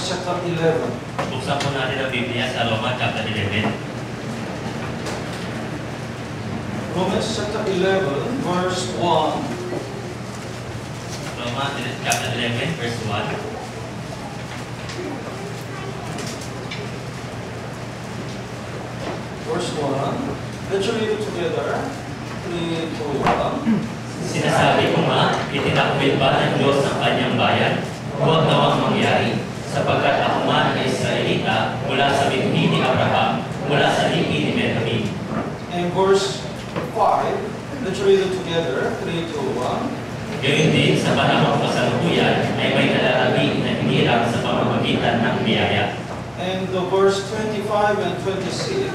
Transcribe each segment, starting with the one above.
chapter 11. Buksan po natin ang Biblia sa Roma chapter 11. Romans chapter 11, verse 1. Roma chapter 11, verse 1. Verse 1. Let's read it together. 3, 2, 1. Sinasabi ko nga, itinakwil ba ng Diyos ang kanyang bayan? Huwag nawang mangyari, sapagkat ako man ay Israelita mula sa binhi ni Abraham, mula sa lipi ni Benjamin. And verse 5. Let's read it together. 3, 2, 1. Gayun din sa panahong kasalukuyan ay may kalarabi na hinirang sa pamamagitan ng biyaya. And verse 25 and 26.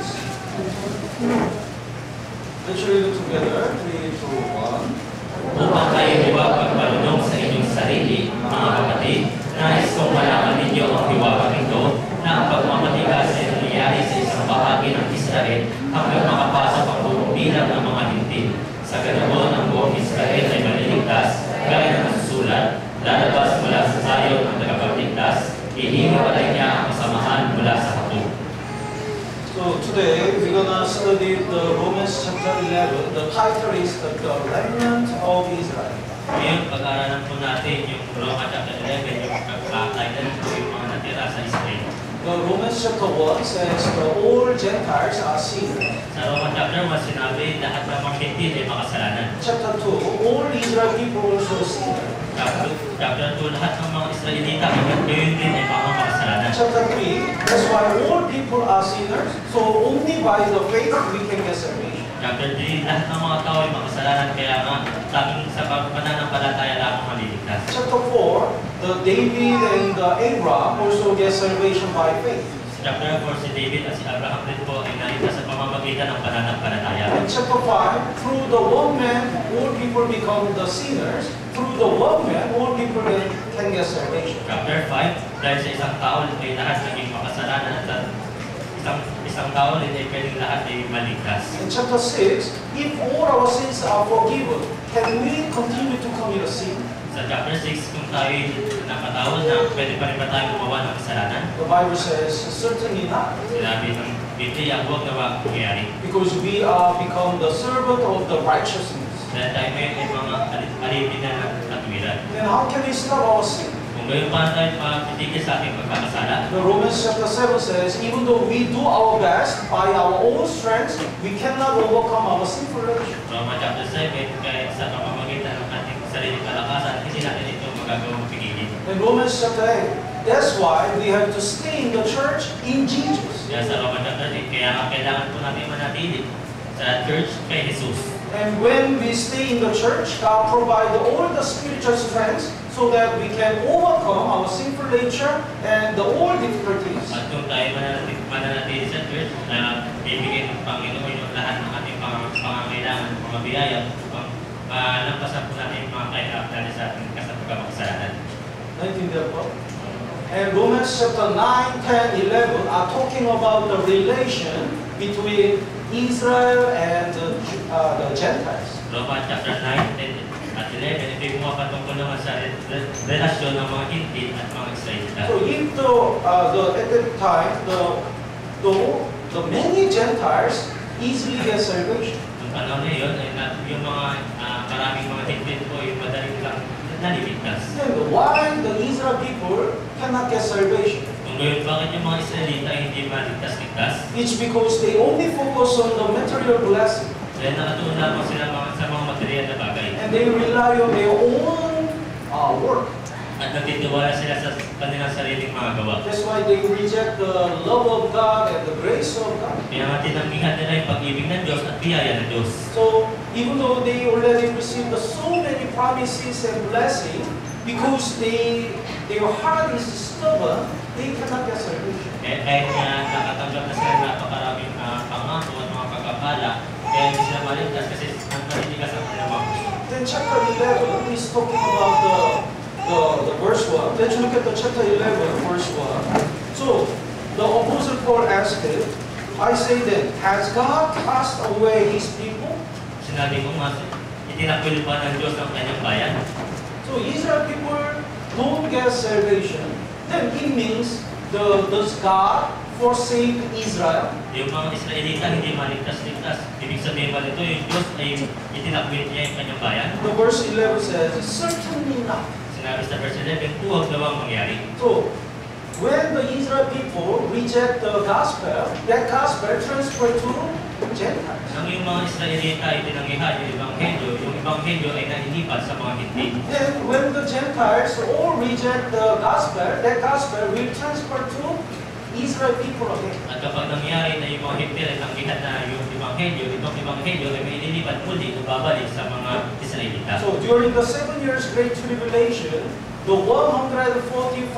Let's read it together. 3, 2, 1. Upang kayo huwag pagmarunong sa inyong sarili, mga kapatid, nais kong malaman ninyo ang hiwagang ito na ang pagmamatigas ay nangyayari sa isang bahagi ng Israel hanggang makapasok ang buong bilang ng mga hintil. Sa ganoon, ang buong Israel ay maliligtas, gaya ng nasusulat, lalabas mula sa sayon ang tagapagligtas, ihiwalay niya ang kasamahan mula sa hapon. So today we're gonna study the Romans chapter 11. The title is the remnant of Israel. Ngayon, pag-aaralan po natin yung Roma chapter 11, yung title po yung mga natira sa Israel. The Romans chapter 1 says all Gentiles are sinners. Sa Roma chapter 1, sinabi lahat ng mga Gentil ay makasalanan. Chapter 2, all Israel people also sinners. Chapter 2, lahat ng mga Israelita gayon din ay mga makasalanan. Chapter 3, that's why all people are sinners. So only by the faith we can get salvation. Chapter 3, lahat ng mga tao ay makasalanan, kaya nga tanging sa pananampalataya lamang maliligtas. Chapter 4, the David and the Abraham also get salvation by faith. Chapter 4, si David at si Abraham din po ay naligtas sa pamamagitan ng pananampalataya. In chapter 5, through the one man, all people become the sinners. Through the one man, all people can get salvation. Chapter 5, dahil sa isang tao ay lahat naging makasalanan at isang tao rin ay pwedeng lahat ay maligtas. In chapter 6, if all our sins are forgiven, can we continue to commit a sin? Sa chapter 6, kung tayo napatawad na, pwede pa rin ba tayo gumawa ng kasalanan? The Bible says, certainly not. Sinabi ng Biblia, huwag na mangyari. Because we are become the servant of the righteousness. Dahil tayo ngayon ay mga alipin na ng katwiran. Then how can we stop our sin? Kung gayon pa tayo mapitigil sa ating pagkakasala, The Romans chapter 7 says, even though we do our best by our own strength, we cannot overcome our sinful nature. Roma chapter 7, kahit sa pamamagitan ng ating sariling kalakasan, hindi natin ito magagawang pigilin. In Romans chapter 8, that's why we have to stay in the church in Jesus. Kaya sa Roma chapter 8, kaya kailangan po natin manatili sa church kay Jesus. And when we stay in the church, God provides all the spiritual strength so that we can overcome our sinful nature and all difficulties. At kung tayo mananatili sa church, na bibigay ng Panginoon yung lahat ng ating pangangailangan, mga biyaya, malampasan po natin yung mga kailangan natin sa ating kasalanan. And Romans chapter 9, 10, 11 are talking about the relation between Israel and the Gentiles. Roma chapter 9, 10, at 11, ito yung mga patungkol naman sa relasyon ng mga Hintil at mga Israelita. So if at that time, the many Gentiles easily get salvation. Noong panahon na yun, yung mga maraming mga Hintil po, yung madaling lang naliligtas. Then why the Israel people cannot get salvation? Kung ngayon, bakit yung mga Israelita ay hindi maligtas-ligtas? It's because they only focus on the material blessing. Dahil nakatuon lamang sila sa mga material na bagay. And they rely on their own work. At natitiwala sila sa kanilang sariling mga gawa. That's why they reject the love of God and the grace of God. Kaya nga tinanggihan nila yung pag-ibig ng Diyos at biyaya ng Diyos. So even though they already received so many promises and blessings, because their heart is stubborn, they cannot get salvation. Kahit nga nakatanggap na sila napakaraming pangako at mga pagkakala, kaya hindi sila maligtas kasi ang maliligas ang kanilang mga gusto. Then chapter 11 is talking about the verse 1. Let's look at the chapter 11, verse 1. So the Apostle Paul asked it, I say then, has God cast away His people? Sinabi ko nga, itinakwil pa ng Diyos ang kanyang bayan. So Israel people don't get salvation, then it means does God forsake Israel? Yung mga Israelita hindi maligtas-ligtas. Ibig sabihin ba nito, yung Diyos ay itinakwil niya yung kanyang bayan? The verse 11 says, certainly not. Sinabi sa verse 11, huwag daw ang mangyari. So, when the Israel people reject the gospel, that gospel transferred to Gentiles. Nang yung mga Israelita ay tinanggihan yung Ebanghelyo ay nailipat sa mga hindi. Then, when the Gentiles all reject the gospel, that gospel will transfer to Israel people again. At kapag nangyari na yung mga hindi ay tanggihan na yung Ebanghelyo, itong Ebanghelyo ay may ililipat muli o babalik sa mga Israelita. So, during the 7 years Great Tribulation, the 144,000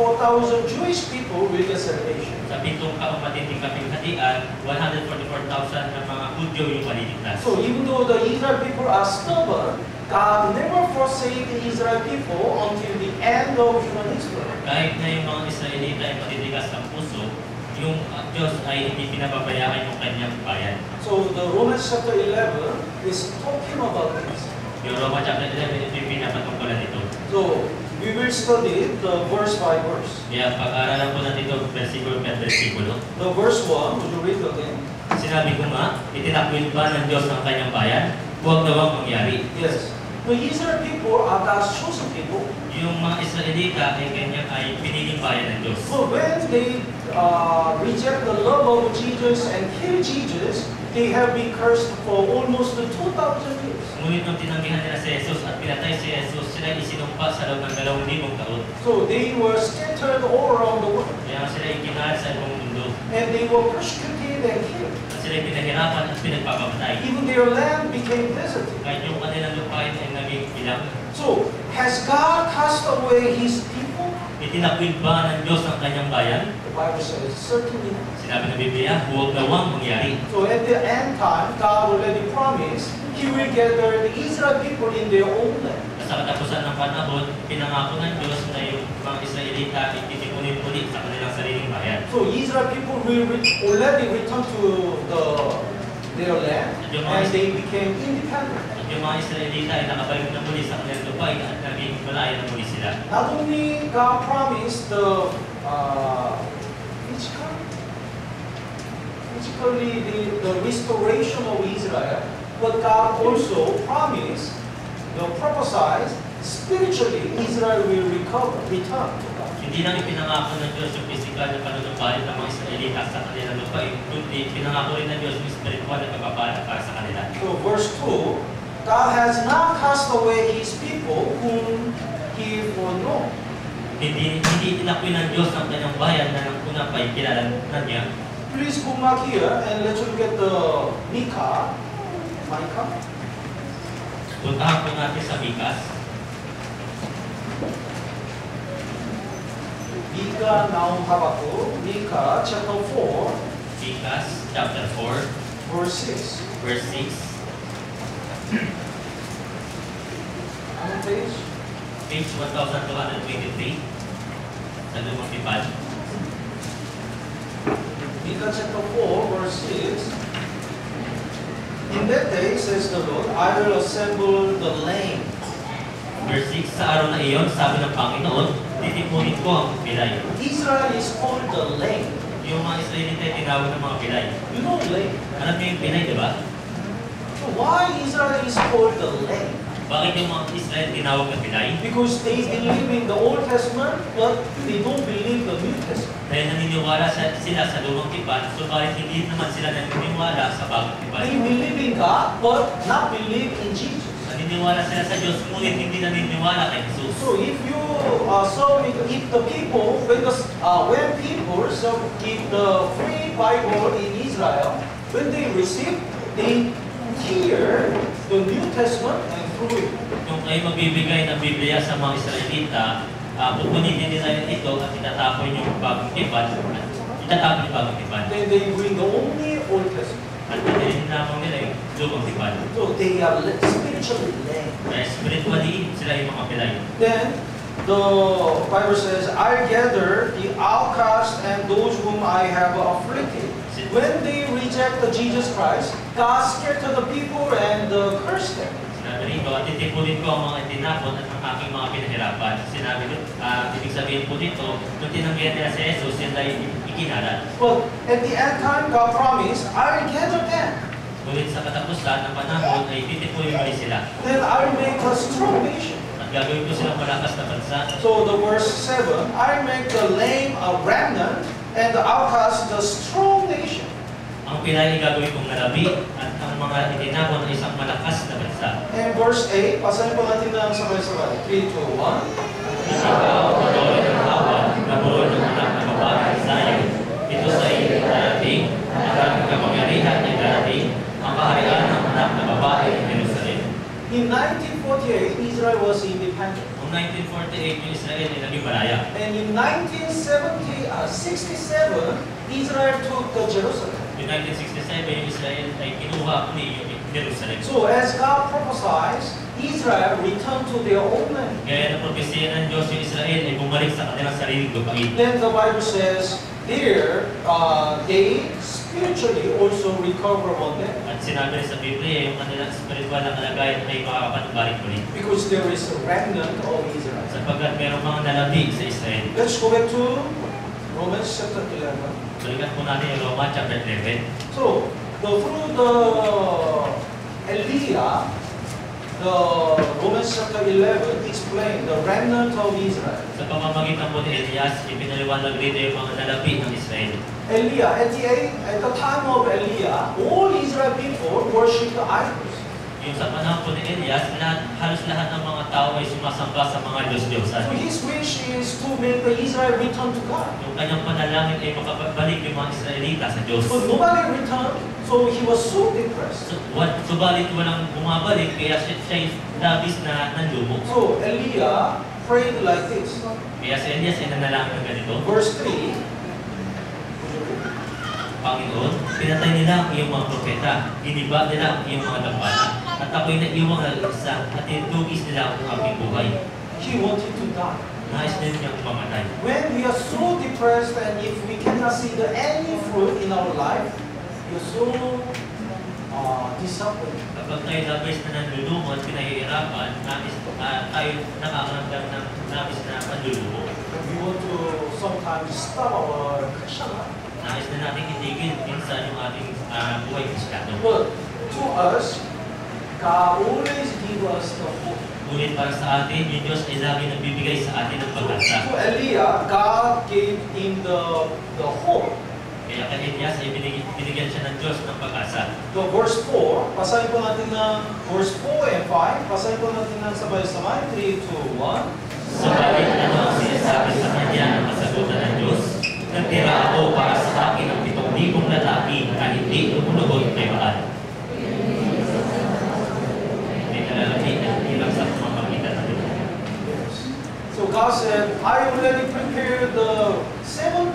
Jewish people will get salvation. Sa pitong kaong matinding kapinghatian, 144,000 na mga Hudyo yung maliligtas. So even though the Israel people are stubborn, God never forsake the Israel people until the end of human history. Kahit na yung mga Israelita ay matitigas ng puso, yung Diyos ay hindi pinababayaan yung kanyang bayan. So the Romans chapter 11 is talking about this. Yung Roma chapter 11, ito yung pinapatungkulan nito. So we will study the verse by verse. Kaya pag-aaralan po natin ito, versikulo per versikulo. The verse 1, would you read again? Sinabi ko nga, itinakwil ba ng Diyos ang kanyang bayan? Huwag daw ang mangyari. Yes. The Israel people are God's chosen people. Yung mga Israelita ay kanyang ay piniling bayan ng Diyos. So when they reject the love of Jesus and kill Jesus, they have been cursed for almost 2,000 years. Ngunit nung tinanggihan nila si Jesus at pinatay si Jesus, sila isinumpa sa loob ng 2,000 taon. So they were scattered all around the world. Kaya sila ikinalat sa ibang mundo. And they were persecuted and killed. At sila pinahirapan at pinagpapatay. Even their land became deserted. Kahit yung kanilang lupain ay naging bilang. So, has God cast away His people? Itinakwil ba ng Diyos ang kanyang bayan? The Bible says, certainly not. Sinabi ng Biblia, huwag daw ang mangyari. So at the end time, God already promised He will gather the Israel people in their own land. At sa katapusan ng panahon, pinangako ng Diyos na yung mga Israelita ay titipunin muli sa kanilang sariling bayan. So Israel people will already return to their land and they became independent. At yung mga Israelita ay nakabalik na muli sa kanilang lupain at naging malaya na muli sila. Not only God promised the physically the restoration of Israel, but God also promised, prophesied, spiritually Israel will return to God. Hindi lang ipinangako ng Diyos yung physical na panunumpalit ng mga Israelita sa kanilang lupain, kundi pinangako rin ng Diyos yung spiritual na pagpapalat para sa kanila. So verse 2, God has not cast away His people whom He foreknow. Hindi tinakwil ng Diyos ang kanyang bayan na nang una pa'y kilala na niya. Please go back here and let's look at the Micah. Puntahan po natin sa Mikas. Micah now Habakkuk. Micah chapter 4, Mikas chapter 4, verse 6. verse 6. Anong page? Page 1223. Sa lumang pipad. Micah chapter 4, verse 6. In that day, says the Lord, I will assemble the lame. Verse 6, sa araw na iyon, sabi ng Panginoon, titipunin ko ang pilay. Israel is called the lame. Yung mga Israelita ay tinawag ng mga pilay. You know lame. Alam niyo yung pilay, di ba? So why Israel is called the lame? Bakit yung mga Israel tinawag na pilay? Because they believe in the Old Testament, but they don't believe the New Testament. Dahil naniniwala sila sa lumang tipan, subalit hindi naman sila naniniwala sa bagong tipan. They believe in God, but not believe in Jesus. Naniniwala sila sa Diyos, ngunit hindi naniniwala kay Jesus. So if you if the people when people if the free Bible in Israel, when they receive, they hear the New Testament and through it. Kung kayo magbibigay ng Biblia sa mga Israelita, pupunitin nila ito at itatapon yung bagong tipan, itatapon yung bagong tipan. Then they bring the only Old Testament. At pwede lamang nila yung lumang tipan. So they are spiritually lame. Kaya spiritually, sila yung mga pilay. Then the Bible says, I gather the outcast and those whom I have afflicted. When they reject the Jesus Christ, God scattered the people and cursed them. Sabi rito, at titipunin ko ang mga itinapon at ang aking mga pinahirapan. Sinabi ko, ibig sabihin po dito, nung tinanggihan nila si Jesus, sila ikinalat. But at the end time, God promised, I will gather them. Ngunit sa katapusan ng panahon ay titipunin ulit sila. Then I will make a strong nation. At gagawin ko silang malakas na bansa. So the verse 7, I make the lame a remnant and the outcast the strong nation. Ang Pilay gagawin kong nalabi at ang mga itinapon ay isang malakas na bansa. And verse 8, pasahin po natin ng sabay-sabay. 3, 2, 1. Ikaw, patuloy ng hawa, nabulo ng anak na babae sa iyo. Ito sa iyo darating, ang aking kapangyarihan ay darating, ang kaharian ng anak na babae ng Jerusalem. In 1948, Israel was independent. Noong 1948, yung Israel ay naging malaya. And in 1967, Israel took the Jerusalem. Yung 1967, yung Israel ay kinuha ni yung Jerusalem. So as God prophesies, Israel returned to their own land. Kaya na propesya ng Diyos yung Israel ay bumalik sa kanilang sariling lupain. Then the Bible says, there they spiritually also recover one day. At sinabi rin sa Biblia, yung kanilang spiritual na kalagayan ay makakapanubalik ulit. Because there is a remnant of Israel. Sapagkat mayroong mga nalabi sa Israel. Let's go back to Romans chapter 11. Balikan po natin yung Roma chapter 11. So, through the Elia, the Romans chapter 11 explain the remnant of Israel. Sa pamamagitan po ni Elias, ipinaliwanag rito yung mga nalabi ng Israel. Elia, at the time of Elia, all Israel people worship the idols. Yung sa panahon po ni Elias, halos lahat ng mga tao ay sumasamba sa mga Diyos-Diyosan. So his wish is to make the Israel return to God. Yung kanyang panalangin ay makabalik yung mga Israelita sa Diyos. But nobody returned, so he was so depressed. Subalit walang bumabalik, kaya siya labis na nanlumo. So Elia prayed like this. Kaya si Elias ay nanalangin ng ganito. Verse 3, Panginoon, pinatay nila ang iyong mga propeta, giniba nila ang iyong mga dambana, at ako'y naiwang nag-isa at tinutugis nila ang aking buhay. he wanted to die. Nais din niyang mamatay. When we are so depressed and if we cannot see any fruit in our life, we are so disappointed. Kapag tayo labis na nanlulumo at pinahihirapan, tayo nakakaramdam ng labis na panlulumo. We want to sometimes stop our Christian life. Nais na natin itigil minsan yung ating buhay Kristiyano. But to us, God always gives us the hope. Ngunit para sa atin, yung Diyos ay lagi nagbibigay sa atin ng pag-asa. To Elia, God gave him the hope. Kaya kay Elias ay binigyan siya ng Diyos ng pag-asa. The verse 4, pasahin po natin ng verse 4 and 5, pasahin po natin ng sabay-sabay, 3, 2, 1. Subalit ano ang sinasabi sa kanya ng kasagutan ng Diyos? Nagtira ako para sa akin ng 7,000 lalaki na hindi lumulugod kay Baal. May nalalaki na ilang sa pamamagitan ng Diyos. So God said, I already prepared the 7,000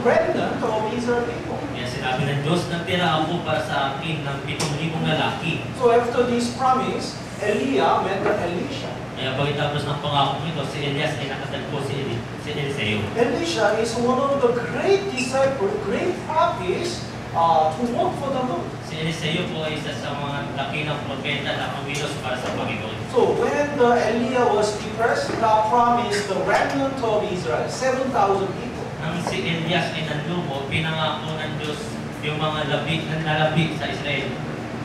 remnant of Israel people. Kaya sinabi ng Diyos, nagtira ako para sa akin ng 7,000 lalaki. So after this promise, Elia met Elisha. Kaya pagkatapos ng pangako nito, si Elias ay nakatagpo si Eliseo. Elisha is one of the great disciples, great prophets to work for the Lord. Si Eliseo po ay isa sa mga laki ng propeta na kumilos para sa Panginoon. So when the Elia was depressed, God promised the remnant of Israel, 7,000 people. Nang si Elias ay nanlumo, pinangako ng Diyos yung mga nalabi sa Israel,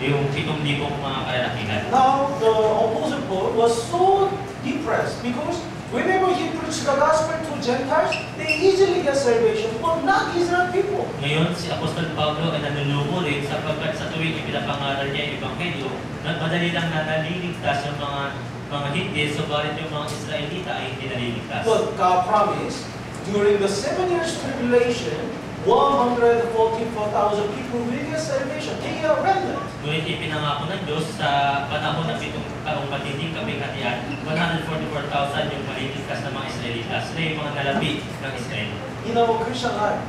yung 7,000 mga kalalakihan. Now the Apostle Paul was so depressed because whenever he preached the gospel to Gentiles, they easily get salvation, but not Israel people. Ngayon, si Apostol Pablo ay nanlulumo rin sapagkat sa tuwing ipinapangaral niya yung Ebanghelyo, madali lang na naliligtas yung mga hindi, subalit yung mga Israelita ay hindi naliligtas. But God promised, during the 7 years tribulation, 144,000 people will get salvation. They are remnant. Ngunit ipinangako ng Diyos sa panahon ng 7 taong matinding kapighatian, 144,000 yung maliligtas na mga Israelita. Sila yung mga nalabi ng Israel. In our Christian life,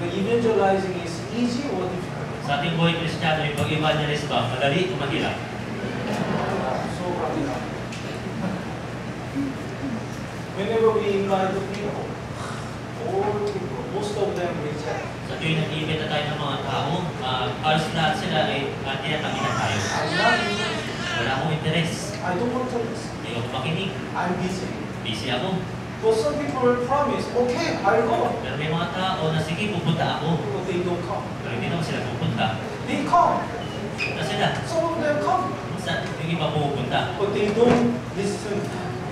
the evangelizing is easy or difficult? Sa ating buhay Kristiyano, yung pag-evangelist ba, madali o mahirap? So practical. Whenever we invite the people, all people most of them reject. Sa tuwing nag-iimbita tayo ng mga tao, halos lahat sila ay tinatanggap na tayo. I'm not interested. Wala akong interes. I don't want to listen. Ayoko makinig. I'm busy. Busy ako. But some people will promise, okay, I'll go. Pero may mga tao na sige, pupunta ako. But they don't come. Pero hindi naman sila pupunta. They come. Pupunta sila. Some of them come. Minsan, yung iba pumupunta. But they don't listen.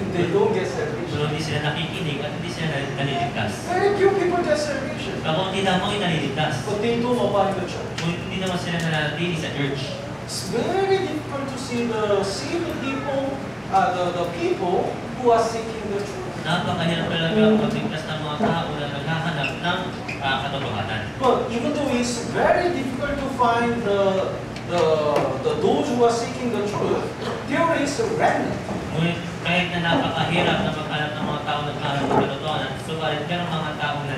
And they don't get salvation. Pero hindi sila nakikinig at hindi sila naliligtas. Very few people get salvation. Kakunti lamang yung naliligtas. But they don't abide the church. Kung hindi naman sila nanatili sa church. It's very difficult to see the people, the people who are seeking the truth. Napakahirap talaga magligtas ng mga tao na naghahanap ng katotohanan. But even though it's very difficult to find those who are seeking the truth, there is a remnant. Ngunit kahit na napakahirap na maghanap ng mga tao na naghahanap ng katotohanan, subalit merong mga tao na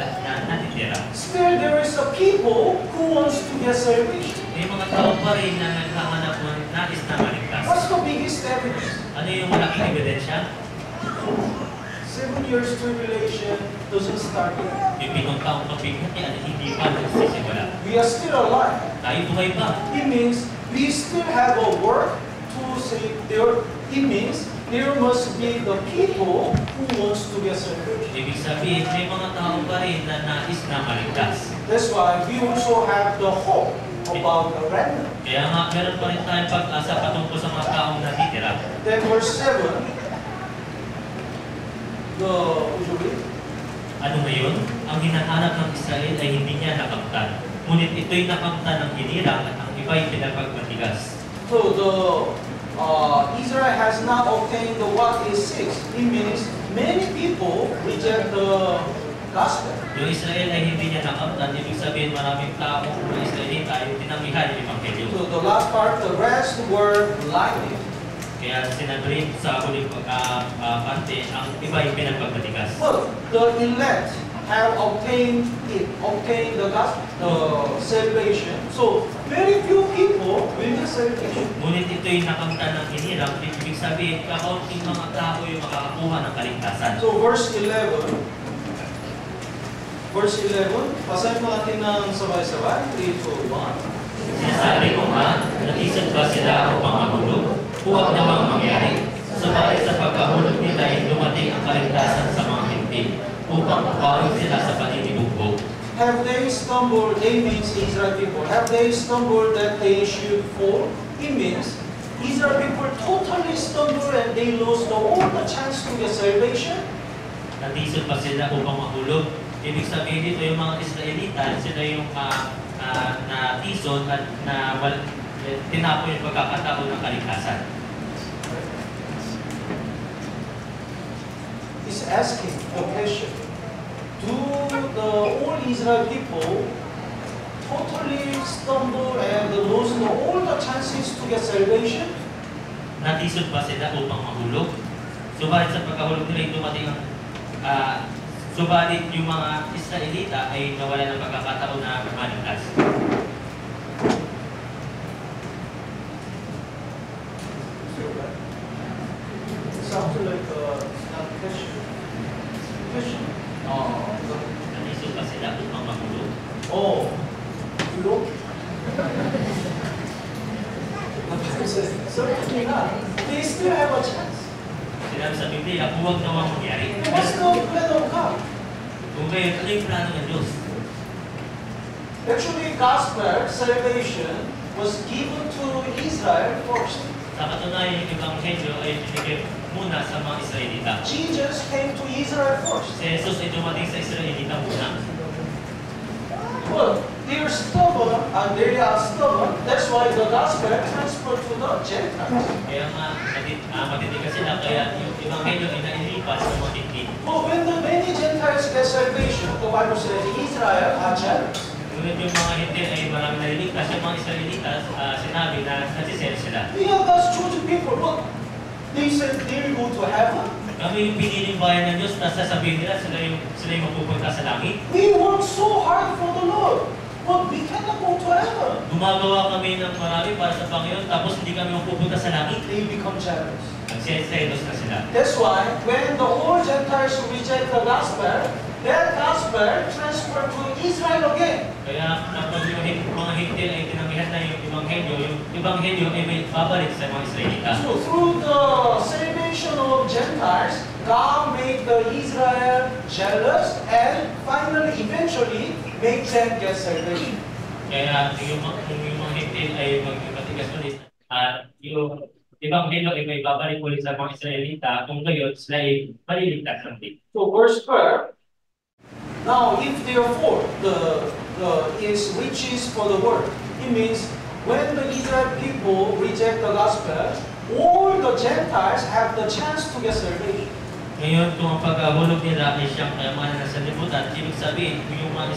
natitira. Still, there is a people who wants to get salvation. May mga tao pa rin na naghahanap ng nais na maligtas. What's the biggest evidence? Ano yung malaking ebidensya? 7 years tribulation doesn't start yet. Yung 7 taong pagbigyan niya, hindi pa nagsisimula. We are still alive. Tayo buhay pa. It means we still have a work to say there. It means there must be the people who wants to get salvation. Ibig sabihin, may mga tao pa rin na nais na maligtas. That's why we also have the hope about the remnant. Kaya nga, meron pa rin tayong pag-asa patungkol sa mga taong natitira. Then verse 7, would you read? Ano ngayon? Ang hinahanap ng Israel ay hindi niya nakamtan. Ngunit ito'y nakamtan ng hinirang at ang iba'y pinapagbatigas. So Israel has not obtained the what is 6. It means many people reject the gospel. Yung Israel ay hindi niya nakamtan. Ibig sabihin maraming taong mga Israelita ay tinanggihan yung Ebanghelyo. So the last part, the rest were blinded. Kaya sinabi sa huling parte, ang iba'y pinapagbatigas. But the elect have obtained the gospel, the salvation. So very few people will get salvation. Ngunit ito'y nakamtan ng hinirang. Ibig sabihin, kakaunting mga tao yung makakakuha ng kaligtasan. So verse 11, basahin mo natin ng sabay-sabay. 3, 2, 1. Sinasabi ko nga, natisod ba sila upang mahulog? Huwag namang mangyari. Subalit sa pagkahulog nila ay dumating ang kaligtasan sa mga hindi upang mapawid sila sa paninibugbog. Have they stumbled? They means Israel people. Have they stumbled that they should fall? It means Israel people totally stumbled and they lost all the chance to get salvation. Natisod ba sila upang mahulog? Ibig sabihin dito yung mga Israelita, sila yung natisod at tinapon yung pagkakataon ng kaligtasan. He's asking the question, do the all Israel people totally stumble and lose all the chances to get salvation? Natisod ba sila upang mahulog? Subalit sa pagkahulog nila yung dumating ang subalit yung mga Israelita ay nawala ng pagkakataon na maligtas. Sounds like it's not a question. Question. Natisod ba sila upang mahulog? Oh, look. The Bible says, certainly not. They still have a chance. Sinabi sa Biblia, huwag nawang mangyari. What's the plan of God? Kung kayo, ano yung plano ng Diyos? Actually, gospel salvation was given to Israel first. Sa katunayan, yung Ebanghelyo ay binigay muna sa mga Israelita. Jesus came to Israel first. Si Jesus ay dumating sa Israelita muna. Well, they are stubborn and they are stubborn. That's why the gospel transferred to the Gentiles. Kaya nga, matitigas sila, kaya yung Ebanghelyo ay nailipas sa mga hindi. But when the many Gentiles get salvation, the Bible says Israel are jealous. Ngunit yung mga hindi ay marami naliligtas, yung mga Israelitas, sinabi na nasisel sila. We are God's chosen people, but they said they will go to heaven. Kami yung piniling bayan ng Diyos na sasabihin nila sila yung mapupunta sa langit. We work so hard for the Lord. but we cannot go to heaven. Gumagawa kami ng marami para sa Panginoon, tapos hindi kami mapupunta sa langit. They become jealous. Nagsiselos na sila. That's why when the whole Gentiles reject the gospel, that gospel transferred to Israel again. Kaya kapag yung mga Hintil ay tinanggihan na yung Ebanghelyo ay may babalik sa mga Israelita. So through the salvation of Gentiles, God made the Israel jealous and finally, eventually, make them get salvation. Kaya yung mga Hintil ay magmatigas ulit. At yung Ebanghelyo ay may babalik ulit sa mga Israelita kung gayon sila ay maliligtas ng din. So verse 12. Now, if therefore the is riches for the world, it means when the Israel people reject the gospel, all the Gentiles have the chance to get salvation. Ngayon, kung ang pagkahulog nila ay siyang kayamanan sa liputan, ibig sabihin, yung mga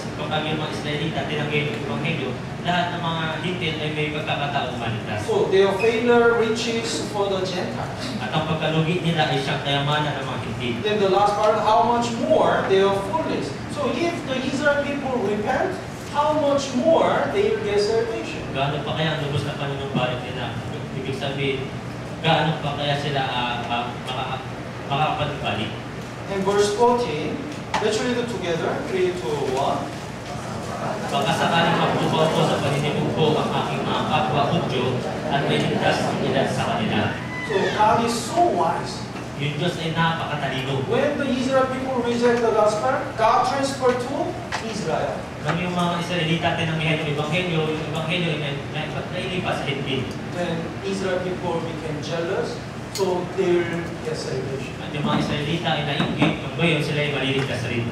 Israelita tinanggay yung Ebanghelyo, lahat ng mga Hintil ay may pagkakataong maligtas. So their failure riches for the Gentiles. At ang pagkalugi nila ay siyang kayamanan ng mga Hintil. Then the last part, how much more their fullness. So if the Israel people repent, how much more they will get salvation. Gaano pa kaya ang lubos na panunumbalik nila? Ibig sabihin, gaano pa kaya sila makakapagbalik? And verse 14, let's read it together. 3, 2, 1. Baka sakaling magtubaw ko sa paninibog ko ang aking mga kapwa Hudyo at may ligtas ang ilan sa kanila. So God is so wise. Yung Diyos ay napakatalino. When the Israel people reject the gospel, God transferred to Israel. Kami yung mga Israelita tinanggihan yung Ebanghelyo ay nailipas sa Hintil. Then Israel people became jealous, so they will get salvation. At yung mga Israelita ay nainggit, kung gayon sila ay maliligtas rin.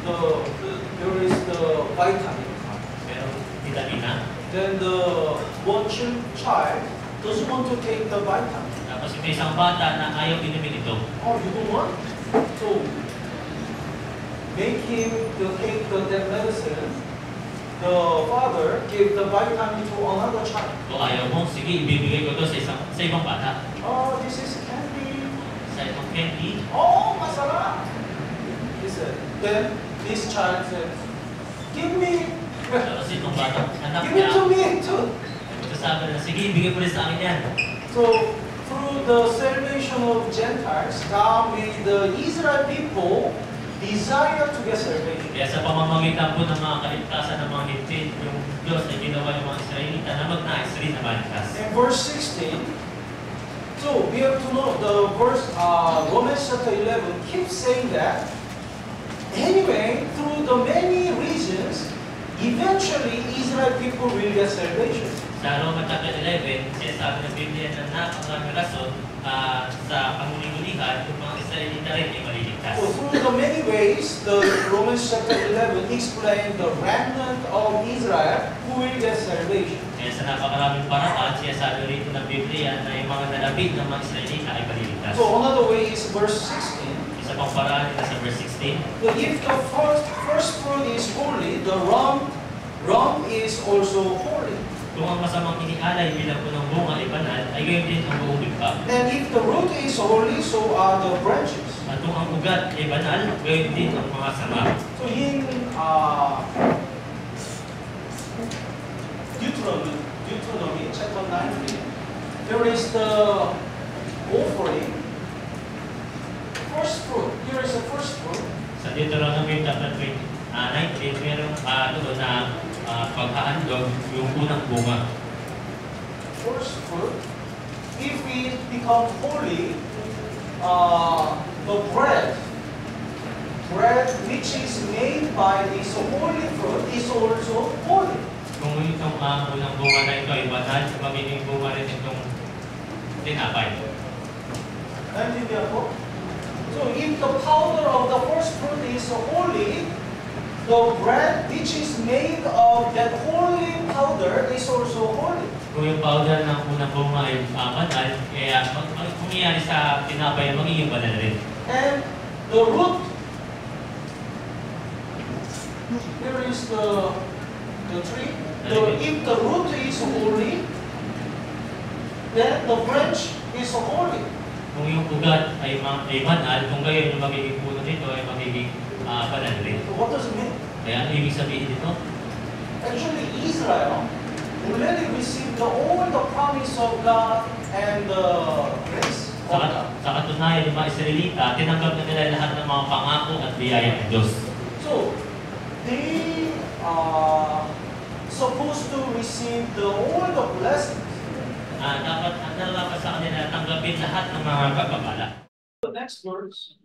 There is the vitamin. Pero vitamina. Then the one child doesn't want to take the vitamin. Tapos may isang bata na ayaw inumin ito. Oh, you don't want? So make him to take that medicine. The father gave the vitamin to another child. Kung ayaw mo, sige, ibibigay ko ito sa ibang bata. Oh, this is candy. Sa ibang candy. Oh, masarap. He said. Then this child said, "Give me. Tapos itong bata, anak Give it niya, to me too." ito sabi na, sige, ibigay ko rin sa akin yan. So through the salvation of Gentiles, God made the Israel people desire to get salvation. Kaya sa pamamagitan po ng mga kaligtasan ng mga Hintil, yung Diyos ay ginawa yung mga Israelita na magnais rin na maligtas. In verse 16, so we have to know the verse Romans chapter 11 keeps saying that anyway, through the many reasons, eventually Israel people will get salvation. Sa Roma chapter 11, sinasabi ng Biblia na napakaraming rason sa panguling-ulihan, yung mga Israelita rin ay maliligtas. So through the many ways, the Romans chapter 11 explain the remnant of Israel who will get salvation. Kaya sa napakaraming paraan, sinasabi rito ng Biblia na yung mga nalabig ng mga Israelita ay maliligtas. So another way is verse 16. Isa pang paraan nila sa verse 16, If the first fruit is holy, the rump is also holy. kung ang masamang inialay bilang punong bunga ay banal, ay gayon din ang buong bigpa. And if the root is holy, so are the branches. At kung ang ugat ay banal, gayon din ang mga sanga. So in Deuteronomy chapter 19, there is the offering. First fruit. Here is the first fruit. Sa Deuteronomy chapter 19, merong doon na paghahandog yung unang bunga. First fruit. If it becomes holy, the bread which is made by this holy fruit is also holy. Kung itong unang bunga na ito ay banal, magiging bunga rin itong tinapay. Naintindihan po? So if the powder of the first fruit is holy, the bread which is made of that holy powder is also holy. Kung yung powder ng unang bunga ay banal, kaya mangyayari sa tinapay, magiging banal rin. And the root, here is the tree. If the root is holy, then the branch is holy. Kung yung ugat ay banal, kung gayon yung magiging puno nito ay magiging banal rin. So what does it mean? Kaya ano ibig sabihin dito? actually Israel already received all the promise of God and the grace of God. Sa katunayan, yung mga Israelita, tinanggap na nila lahat ng mga pangako at biyaya ng Diyos. So, they are supposed to receive all the blessings. Dapat sa kanila tanggapin lahat ng mga pagpapala. The next verse,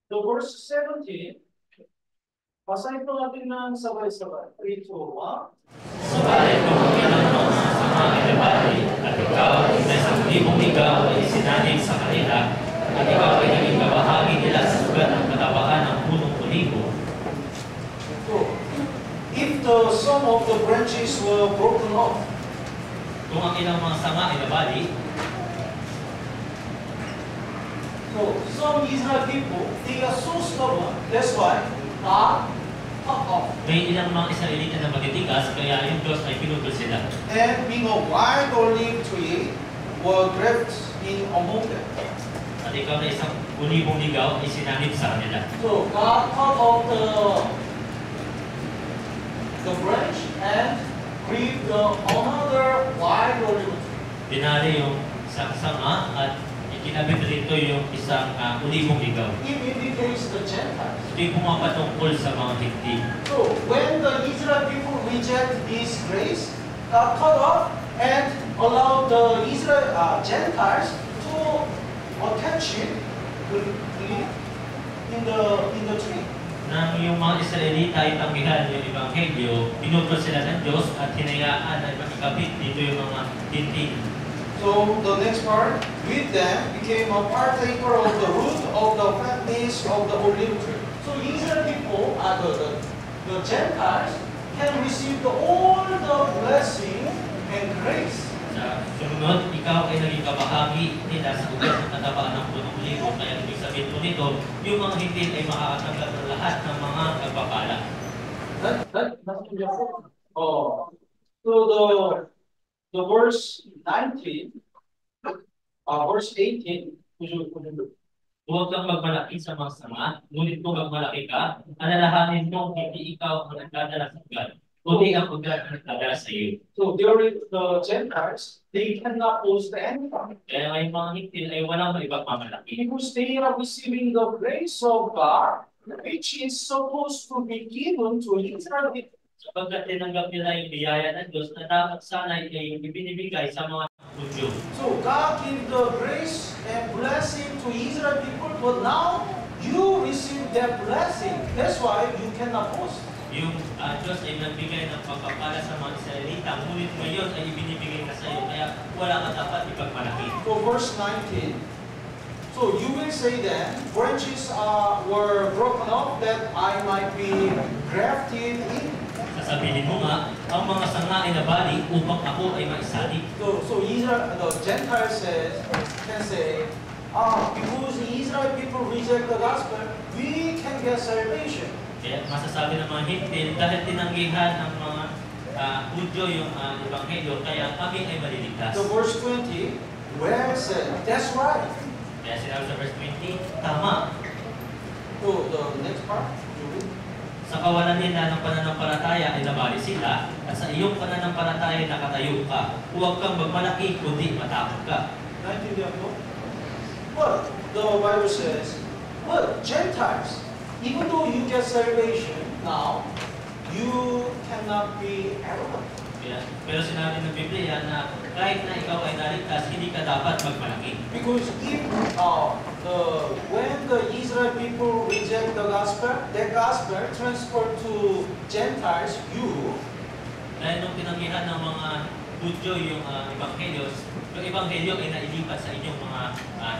the verse 17, basahin po natin ng sabay-sabay. 3, 2, 1. Subalit kung ang ilang sa mga inabali at ikaw na isang libong ligaw ay isinanib sa kanila at ikaw ay naging kabahagi nila sa sugat ng katabakan ng punong olibo. So, if some of the branches were broken off, Kung ang ilang mga sanga ay nabali, so some Israel people, they are so stubborn, that's why God cut off. may ilang mga Israelita na magtitigas, kaya yung Diyos ay pinutol sila. And being a wild olive tree were grafted in among them. At ikaw na isang ulibong ligaw ay sinanib sa kanila. So God cut off the branch and breathed another wild olive tree. Dinali yung isang sanga at ikinabit rito yung isang ulibong ligaw. It indicates the Gentiles. Ito'y pumapatungkol sa mga higdig. So when the Israel people reject this grace, God cut off and allowed the Israel Gentiles to attach it in the tree. Nang yung mga Israelita ay tanggihan yung Ebanghelyo, pinutol sila ng Diyos at hinayaan ay makikabit dito yung mga tintin. So the next part, with them became a partaker of the root of the fatness of the olive tree. So Israel people, the Gentiles, can receive all the blessing and grace. Sa sunod, ikaw ay naging kabahagi nila sa ugat ng katabaan ng punong olibo. Kaya ibig sabihin po nito, yung mga hindi ay makakatanggap ng lahat ng mga pagpapala. Oh, so the verse 19, verse 18, Huwag kang magmalaki sa mga sama, ngunit kung magmalaki ka, alalahanin mo hindi ikaw ang nagdadala sa ugat, kundi ang ugat ang nagdadala sa iyo. so during the Gentiles, they cannot boast anything Kaya ngayong mga hitil ay walang maipagmamalaki. because they are receiving the grace of God, which is supposed to be given to Israel. Sapagkat tinanggap nila yung biyaya ng Diyos na dapat sana ay ibinibigay sa mga Hudyo. So God gave the grace and blessing to Israel people, but now you receive that blessing. That's why you cannot boast. Yung Diyos ay nagbigay ng pagpapala sa mga Israelita, ngunit ngayon ay ibinibigay na sa iyo, kaya wala ka dapat ipagmalaki. So verse 19. So you will say then, branches were broken off that I might be grafted in. Sasabihin mo nga, ang mga sanga ay nabali upang ako ay maisali. So Israel, the Gentiles can say, because the Israel people reject the gospel, we can get salvation. Kaya masasabi ng mga Hintil, dahil tinanggihan ng mga Hudyo yung Ebanghelyo, kaya kami ay maliligtas. So verse 20, where it said, that's right. Kaya sinabi sa verse 20, tama. So the next part, you read. Sa kawalan nila ng pananampalataya ay nabali sila, at sa iyong pananampalataya nakatayo ka. Huwag kang magmalaki, kundi matakot ka. 19 therefore. But the Bible says, but Gentiles, even though you get salvation now, you cannot be arrogant. Pero sinabi ng Biblia na kahit na ikaw ay naligtas, hindi ka dapat magmalaki. Because if when the Israel people reject the gospel, that gospel transferred to Gentiles, you, Dahil nung tinanggihan ng mga Hudyo yung Ebanghelyo ay nailipat sa inyong mga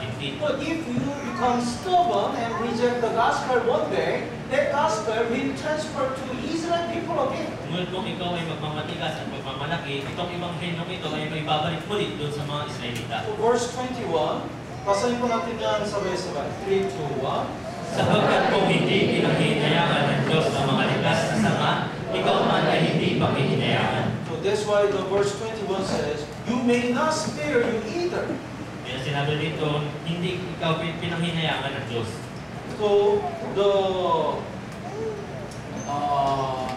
hindi. but if you become stubborn and reject the gospel one day, that gospel will transfer to Israel people again. Ngunit kung ikaw ay magmamatigas at magmamalaki, itong Ebanghelyong ito ay may babalik ulit doon sa mga Israelita. So verse 21, basahin po natin yan sabay-sabay. 3, 2, 1. Sapagkat kung hindi pinanghihinayaan ng Diyos ang mga likas na sanga, ikaw man ay hindi panghihinayaan. So that's why the verse 21 says, you may not spare you either. Kaya sinabi dito, hindi ikaw pinanghinayaan ng Diyos. So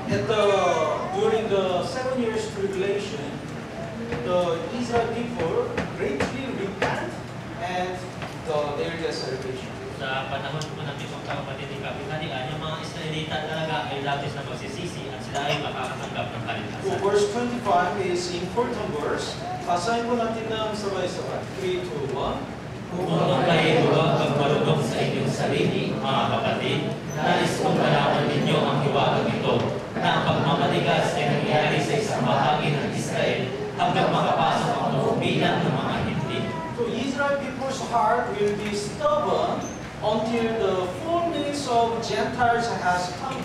at the the 7 years tribulation, the Israel people greatly repent and they will get salvation. Sa panahon po ng pitong kapatid ng kapitalian, yung mga Israelita talaga ay labis na magsisisi at sila ay makakatanggap ng So kaligtasan. verse 25 is important verse. Basahin po natin ng sabay-sabay. 3, 2, 1. Kung kayo huwag magmarunong sa inyong sarili, mga kapatid, nais kong malaman ninyo ang hiwagang ito, na ang pagmamatigas ay nangyari sa isang bahagi ng Israel hanggang makapasok ang bilang ng mga hindi. So Israel people's heart will be stubborn until the fullness of Gentiles has come.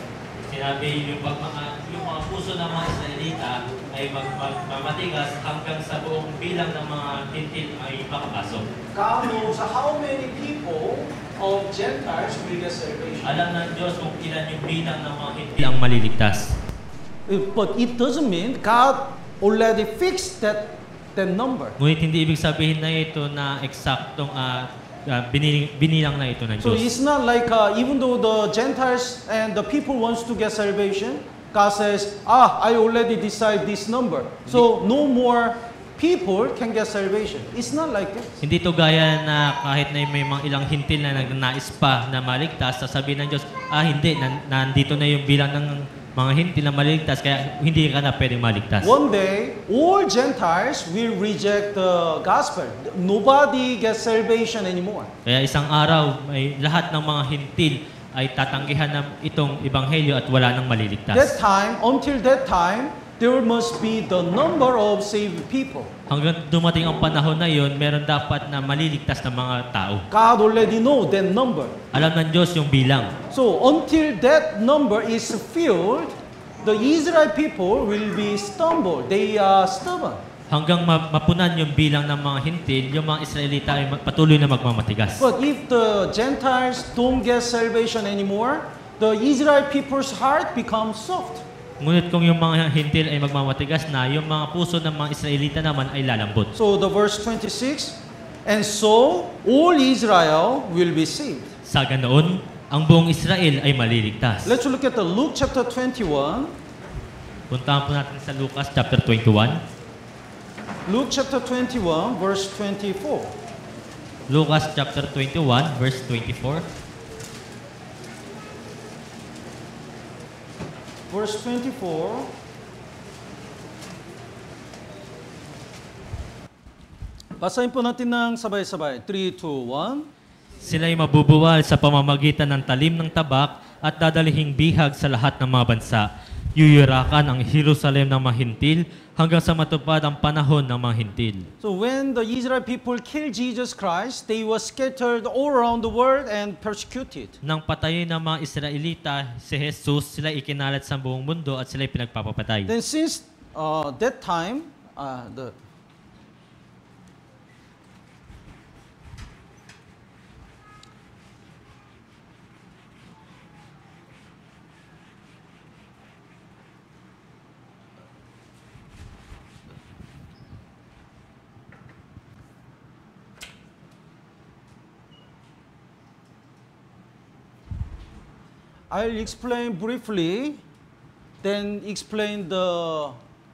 Sinabi yung mga puso ng mga Israelita ay magmamatigas hanggang sa buong bilang ng mga hintil ay makapasok. God knows how many people of Gentiles will get salvation. Alam ng Diyos kung ilan yung bilang ng mga hintil ang maliligtas. But it doesn't mean God already fixed that number. Ngunit hindi ibig sabihin na ito na eksaktong binilang na ito ng So Diyos. it's not like even though the Gentiles and the people wants to get salvation, God says, I already decide this number. So no more people can get salvation. It's not like this. Hindi to gaya na kahit na may mga ilang hintil na nagnais pa na maligtas, sasabihin ng Diyos, hindi, nandito na yung bilang ng mga hintil na maligtas, kaya hindi ka na pwedeng maligtas. One day, all Gentiles will reject the gospel. Nobody gets salvation anymore. Kaya isang araw, ay lahat ng mga hintil ay tatanggihan ng itong ebanghelyo at wala nang maliligtas. Until that time, there must be the number of saved people. Hanggang dumating ang panahon na yon, meron dapat na maliligtas na mga tao. God already know that number. Alam ng Diyos yung bilang. So until that number is filled, the Israel people will be stumbled. They are stubborn. Hanggang mapunan yung bilang ng mga hintil, yung mga Israelita ay patuloy na magmamatigas. But if the Gentiles don't get salvation anymore, the Israel people's heart becomes soft. Ngunit kung yung mga hintil ay magmamatigas na, yung mga puso ng mga Israelita naman ay lalambot. So the verse 26, and so all Israel will be saved. Sa ganoon, ang buong Israel ay maliligtas. Let's look at the Luke chapter 21. Puntahan po natin sa Lucas chapter 21. Luke chapter 21, verse 24. Lucas chapter 21, verse 24. Verse 24. Basahin po natin ng sabay-sabay. 3, 2, 1. Sila'y mabubuwal sa pamamagitan ng talim ng tabak at dadalihing bihag sa lahat ng mga bansa. Yuyurakan ang Jerusalem ng mga hintil hanggang sa matupad ang panahon ng mga hintil. So when the Israel people killed Jesus Christ, they were scattered all around the world and persecuted. Nang patayin ng mga Israelita si Jesus, sila ikinalat sa buong mundo at sila pinagpapapatay. Then since that time, I'll explain briefly, then explain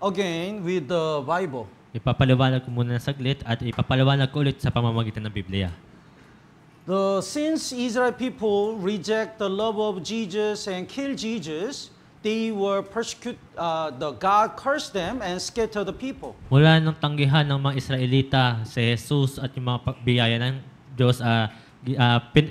again with the Bible. Ipapaliwanag ko muna ng saglit at ipapaliwanag ko ulit sa pamamagitan ng Biblia. Since Israel people reject the love of Jesus and kill Jesus, they were persecuted. God cursed them and scattered the people. Mula nang tanggihan ng mga Israelita si Jesus at yung mga biyaya ng Diyos,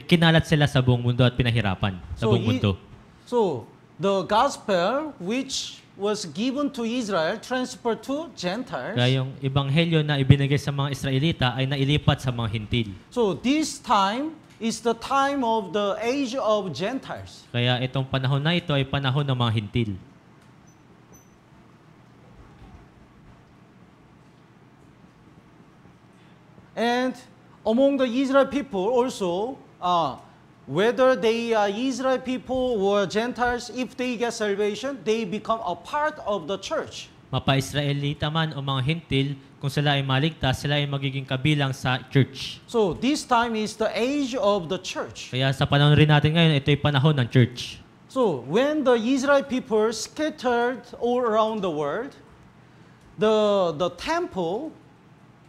kinalat sila sa buong mundo at pinahirapan sa buong mundo. So the gospel which was given to Israel transferred to Gentiles. Kaya yung ebanghelyo na ibinigay sa mga Israelita ay nailipat sa mga hintil. So this time is the time of the age of Gentiles. Kaya itong panahon na ito ay panahon ng mga hintil. And among the Israel people also, whether they are Israel people or Gentiles, if they get salvation, they become a part of the church. Mapa-Israelita man o mga hintil, kung sila ay maligtas, sila ay magiging kabilang sa church. So this time is the age of the church. Kaya sa panahon rin natin ngayon, ito ay panahon ng church. So when the Israel people scattered all around the world, the temple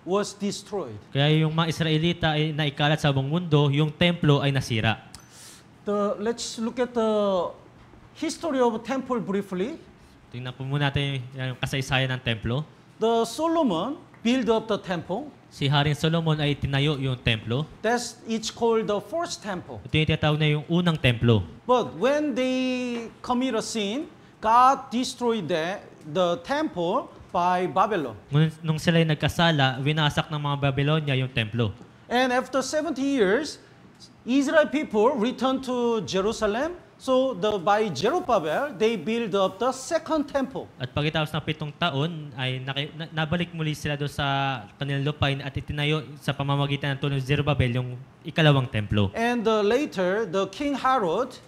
was destroyed. Kaya yung mga Israelita ay naikalat sa buong mundo, yung templo ay nasira. Let's look at the history of temple briefly. Tingnan po muna natin yung kasaysayan ng templo. The Solomon built up the temple. Si Haring Solomon ay tinayo yung templo. That's it's called the first temple. Ito yung tinatawag na yung unang templo. But when they commit a sin, God destroyed the temple by Babylon. Nung sila ay nagkasala, winasak ng mga Babylonia yung templo. And after 70 years, Israel people returned to Jerusalem. So by Zerubbabel, they built up the second temple. At pagkatapos ng 7 taon, ay nabalik muli sila doon sa kanilang lupain at itinayo sa pamamagitan ng tulong ni Zerubbabel yung ikalawang templo. And later, the King Herod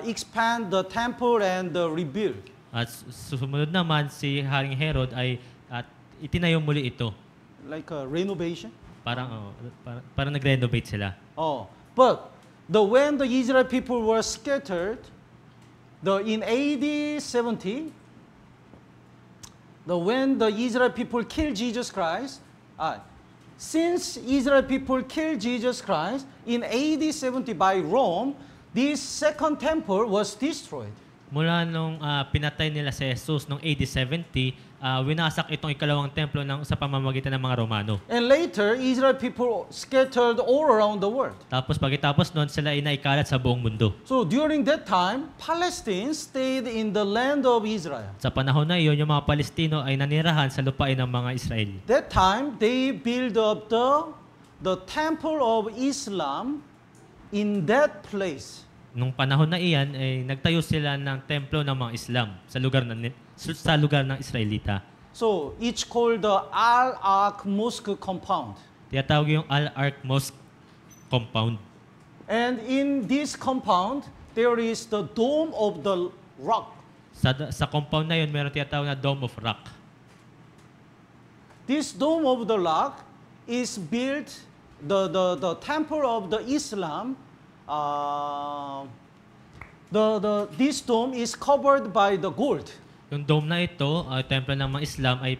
expand the temple and rebuild. At sumunod naman si Haring Herod ay itinayo muli ito. Like a renovation? Parang nag-renovate sila. But when the Israel people were scattered, in AD 70, when the Israel people killed Jesus Christ, since Israel people killed Jesus Christ in AD 70 by Rome, this second temple was destroyed. Mula nung pinatay nila si Jesus noong AD 70, winasak itong ikalawang templo sa pamamagitan ng mga Romano. And later, Israel people scattered all around the world. Tapos pagkatapos noon, sila ay naikalat sa buong mundo. So during that time, Palestine stayed in the land of Israel. Sa panahon na iyon, yung mga Palestino ay nanirahan sa lupain ng mga Israeli. That time, they built up the temple of Islam in that place. Nung panahon na iyan, ay nagtayo sila ng templo ng mga Islam sa lugar ng Israelita. So it's called the Al-Aqsa Mosque compound. Tinatawag yung Al-Aqsa Mosque compound. And in this compound, there is the Dome of the Rock. Sa compound na yun, meron tinatawag na Dome of Rock. This Dome of the Rock is built, the temple of the Islam, this dome is covered by the gold. Yung dome na ito, templo ng mga Islam ay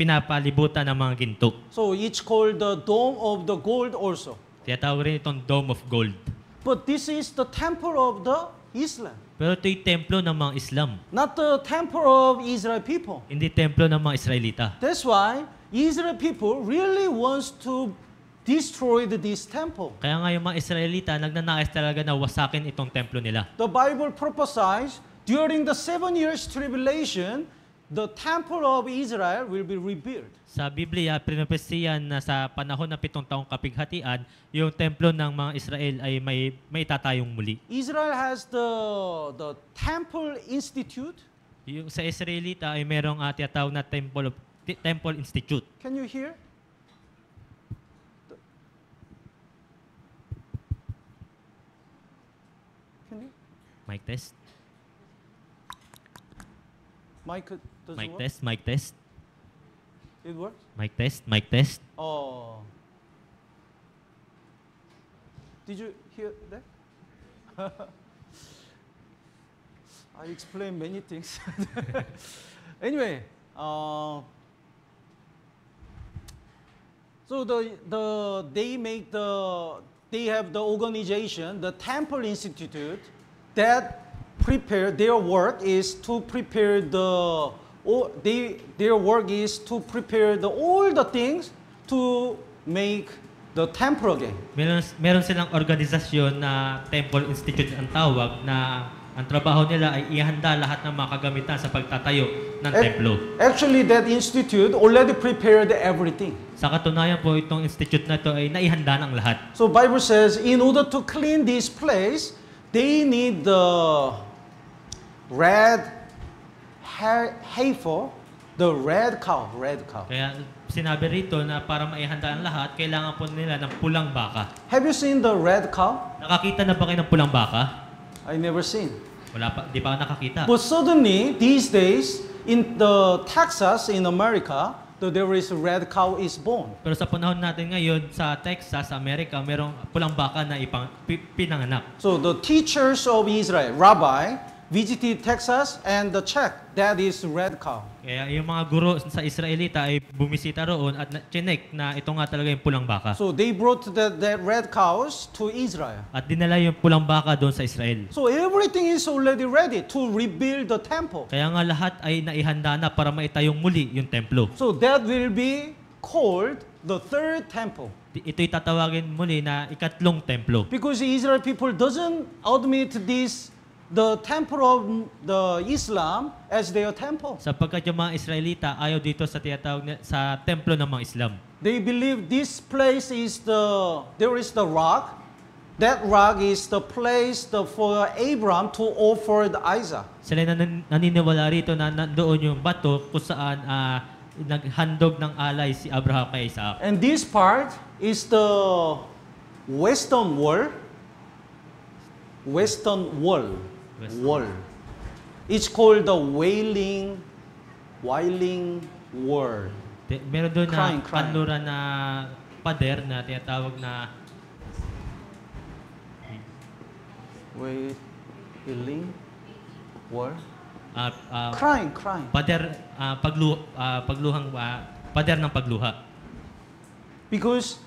pinapalibutan ng mga ginto. So it's called the Dome of the Gold also. Tinatawag rin itong Dome of Gold. But this is the temple of the Islam. Pero ito yung templo ng mga Islam. Not the temple of Israel people. Hindi templo ng mga Israelita. That's why Israel people really wants to destroy this temple. Kaya nga yung mga Israelita nagnanais talaga na wasakin itong templo nila. The Bible prophesies during the 7 years tribulation, the temple of Israel will be rebuilt. Sa Biblia, pinopesiyan na sa panahon ng 7 taong kapighatian, yung templo ng mga Israel ay may tatayong muli. Israel has the Temple Institute. Yung sa Israelita ay merong tinatawag na Temple Institute. Can you hear? Can you? Mic test. Mic doesn't Mic work? test. Mic test. It works? Mic test. Mic test. Oh. Did you hear that? I explained many things. Anyway, so they have the organization, the Temple Institute, that prepare their work is to prepare their work is to prepare all the things to make the temple again. Meron silang organisasyon na Temple Institute ang tawag na ang trabaho nila ay ihanda lahat ng mga kagamitan sa pagtatayo ng templo. Actually, that institute already prepared everything. Sa katunayan po, itong institute na ito ay naihanda ng lahat. So Bible says, in order to clean this place, they need the red heifer, the red cow. Kaya sinabi rito na para maihanda ang lahat, kailangan po nila ng pulang baka. Have you seen the red cow? Nakakita na ba kayo ng pulang baka? I never seen. Wala pa, di pa ako nakakita. But suddenly, these days, in the Texas, in America, there is a red cow is born. Pero sa panahon natin ngayon sa Texas, sa Amerika, merong pulang baka na pinanganak. So the teachers of Israel, rabbi, visited Texas and checked that is red cow. Kaya yung mga guro sa Israelita ay bumisita roon at chinek na ito nga talaga yung pulang baka. So they brought that red cows to Israel. At dinala yung pulang baka doon sa Israel. So everything is already ready to rebuild the temple. Kaya nga lahat ay naihanda na para maitayong muli yung templo. So that will be called the third temple. Ito'y tatawagin muli na ikatlong templo. Because the Israel people doesn't admit this, the temple of the Islam as their temple. Sapagkat yung mga Israelita ayaw dito sa tinatawag sa templo ng mga Islam. They believe this place is there is the rock. That rock is the place for Abraham to offer the Isaac. Sila naniniwala rito na nandoon yung bato kung saan naghandog ng alay si Abraham kay Isaac. And this part is the western wall. Western wall. Wall. It's called the Wailing Wall. Meron doon na Crying. kanluran na pader na tinatawag na Wailing Wall. Crying. pader pagluhang pader ng pagluha. Because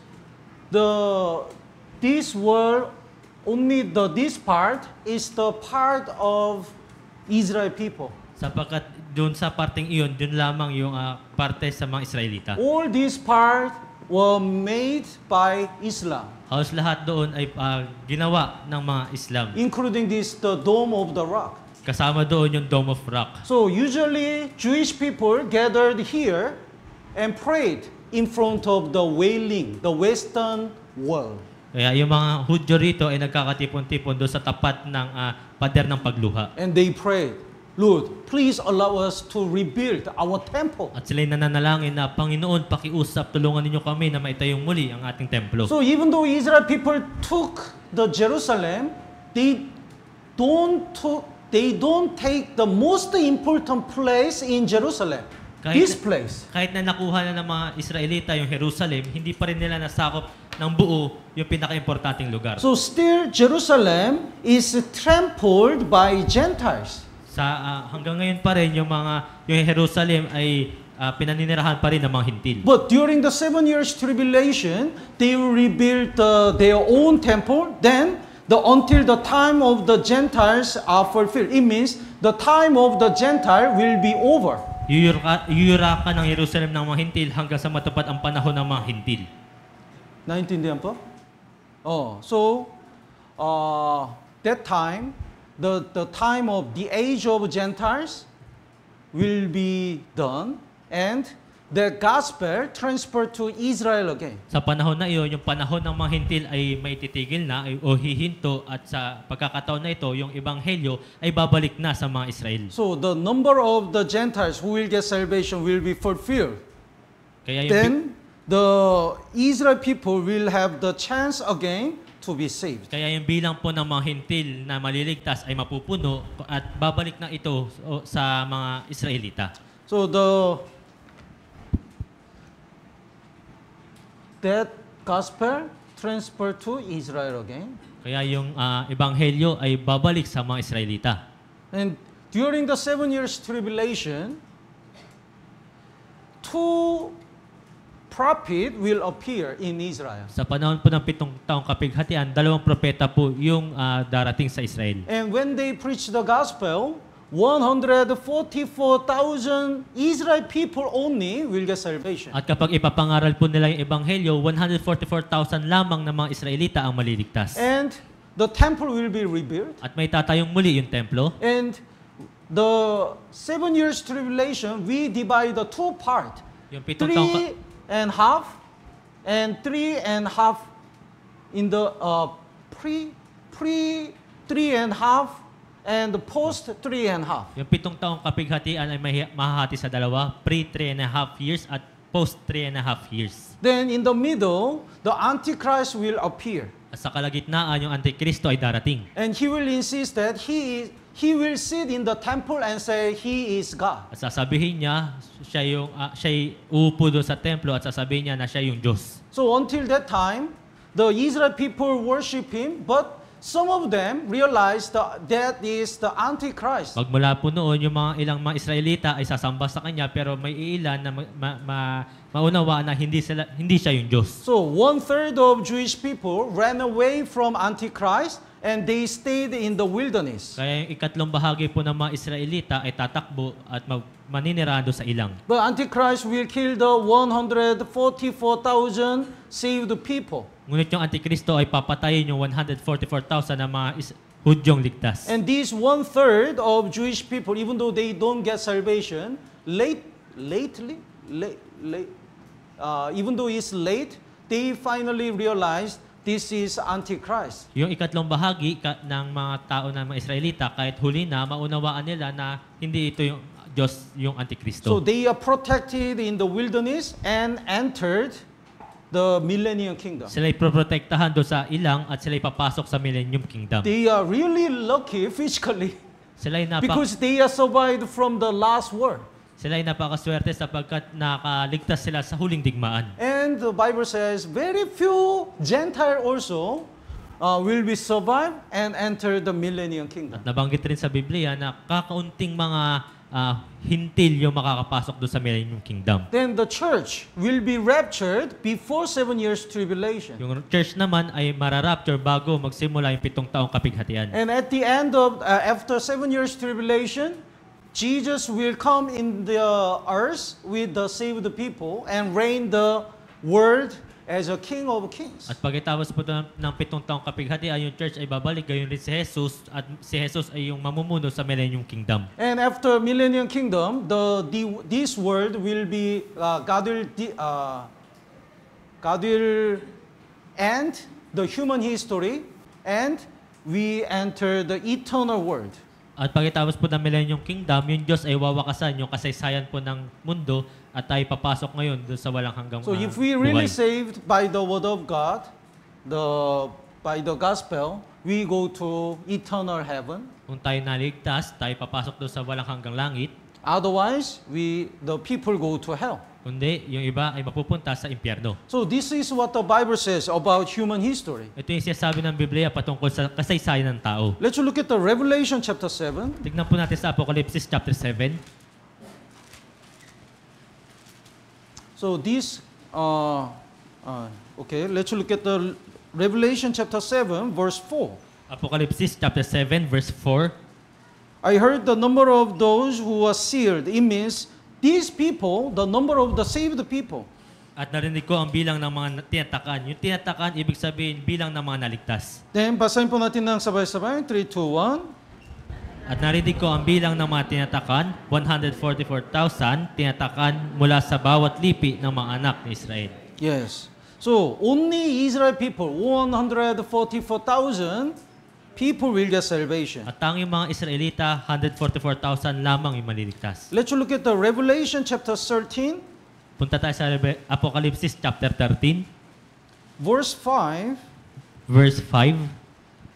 this wall only this part is the part of Israel people. Sapagkat doon sa parteng iyon, doon lamang yung parte sa mga Israelita. All these parts were made by Islam, Halos lahat doon ay ginawa ng mga Islam. including the Dome of the Rock. Kasama doon yung Dome of Rock. So usually Jewish people gathered here and prayed in front of the western wall. Kaya yung mga Hudyo rito ay nagkakatipon-tipon doon sa tapat ng pader ng pagluha. And they prayed, Lord, please allow us to rebuild our temple. At sila'y nananalangin na, Panginoon, pakiusap, tulungan ninyo kami na maitayong muli ang ating templo. So even though Israel people took the Jerusalem, they don't take the most important place in Jerusalem. This place. Kahit na nakuha na ng mga Israelita yung Jerusalem, hindi pa rin nila nasakop ng buo yung pinaka-importanting lugar. So still Jerusalem is trampled by Gentiles. Hanggang ngayon pa rin yung Jerusalem ay pinaninirahan pa rin ng mga hintil. But during the 7 years tribulation, they rebuilt their own temple. Then until the time of the Gentiles are fulfilled. It means the time of the Gentile will be over. Yuyurakan ng Jerusalem ng mga hintil hanggang sa matupad ang panahon ng mga hintil. Naintindihan po? So that time, the time of the age of Gentiles will be done, and the gospel transferred to Israel again. Sa panahon na iyon, yung panahon ng mga hintil ay may titigil na o hihinto, at sa pagkakataon na ito, yung ebanghelyo ay babalik na sa mga Israel. So the number of the Gentiles who will get salvation will be fulfilled. Kaya Then the Israel people will have the chance again to be saved. Kaya yung bilang po ng mga hintil na maliligtas ay mapupuno at babalik na ito sa mga Israelita. So that gospel transferred to Israel again. Kaya yung ebanghelyo ay babalik sa mga Israelita. And during the 7 years tribulation, 2 prophets will appear in Israel. Sa panahon po ng 7 taong kapighatian, 2 propeta po yung darating sa Israel. And when they preach the gospel, 144,000 Israel people only will get salvation. At kapag ipapangaral po nila yung ebanghelyo, 144,000 lamang ng mga Israelita ang maliligtas. And the temple will be rebuilt. At may tatayong muli yung templo. And the 7 years tribulation, we divide the 2 parts. Yung 7 taong 3.5 and 3.5 in the pre 3.5 and post 3.5. Yung 7 taong kapighatian ay mahahati sa dalawa, pre 3.5 years at post 3.5 years. Then in the middle, the Antichrist will appear. At sa kalagitnaan, yung Antikristo ay darating. And he will insist that he will sit in the temple and say he is God. At sasabihin niya, siya'y uupo doon sa templo at sasabihin niya na siya yung Diyos. So until that time, the Israel people worship him, but some of them realize that is the Antichrist. Magmula po noon, yung ilang mga Israelita ay sasamba sa kanya, pero may ilan na maunawaan na hindi siya yung Diyos. So 1/3 of Jewish people ran away from Antichrist and they stayed in the wilderness. Kaya yung ikatlong bahagi po ng mga Israelita ay tatakbo at maninirahan doon sa ilang. But Antichrist will kill the 144,000 saved people. Ngunit yung Antikristo ay papatayin yung 144,000 na mga Hudyong ligtas. And this 1/3 of Jewish people, even though they don't get salvation, even though it's late, they finally realized this is Antichrist. Yung ikatlong bahagi ng mga tao ng mga Israelita, kahit huli na, maunawaan nila na hindi ito yung Diyos, yung Antikristo. So they are protected in the wilderness and entered the millennium kingdom. Sila'y proprotektahan doon sa ilang at sila'y papasok sa millennium kingdom. They are really lucky physically because they are survived from the last war. Sila'y napakaswerte sapagkat nakaligtas sila sa huling digmaan. And the Bible says very few Gentile also will be survive and enter the millennium kingdom. At nabanggit rin sa Biblia na kakaunting mga hintil yung makakapasok doon sa millennium kingdom. Then the church will be raptured before 7 years tribulation. Yung church naman ay mararapture bago magsimula yung 7 taong kapighatian. And at the end of after 7 years tribulation, Jesus will come in the earth with the saved people and reign the world as a King of Kings. At pagkatapos po ng 7 taong kapighatian, yung church ay babalik, gayon rin si Jesus, at si Jesus ay yung mamumuno sa millennium kingdom. And after millennium kingdom, this world will be God will end the human history, and we enter the eternal world. At pagkatapos po ng millennium kingdom, yung Diyos ay wawakasan yung kasaysayan po ng mundo at tayo papasok ngayon doon sa walang hanggang So if we really saved by the word of God, by the gospel, we go to eternal heaven. Kung tayo naligtas, tayo papasok doon sa walang hanggang langit. Otherwise, the people go to hell. Kundi yung iba ay mapupunta sa impyerno. So this is what the Bible says about human history. Ito yung sinasabi ng Biblia patungkol sa kasaysayan ng tao. Let's look at the Revelation chapter 7. Tignan po natin sa Apocalypse chapter 7. So this, okay, let's look at the Revelation chapter 7, verse 4. Apocalypse chapter 7, verse 4. I heard the number of those who were sealed. It means these people, the number of the saved people. At narinig ko ang bilang ng mga tinatakan. Yung tinatakan, ibig sabihin bilang ng mga naligtas. Then, basahin po natin ng sabay-sabay. 3, 2, 1. At narinig ko ang bilang ng mga tinatakan, 144,000 tinatakan mula sa bawat lipi ng mga anak ni Israel. Yes. So, only Israel people, 144,000 people will get salvation. At tanging mga Israelita, 144,000 lamang yung maliligtas. Let's look at the Revelation chapter 13. Punta tayo sa Apocalypse chapter 13. Verse 5. Verse 5.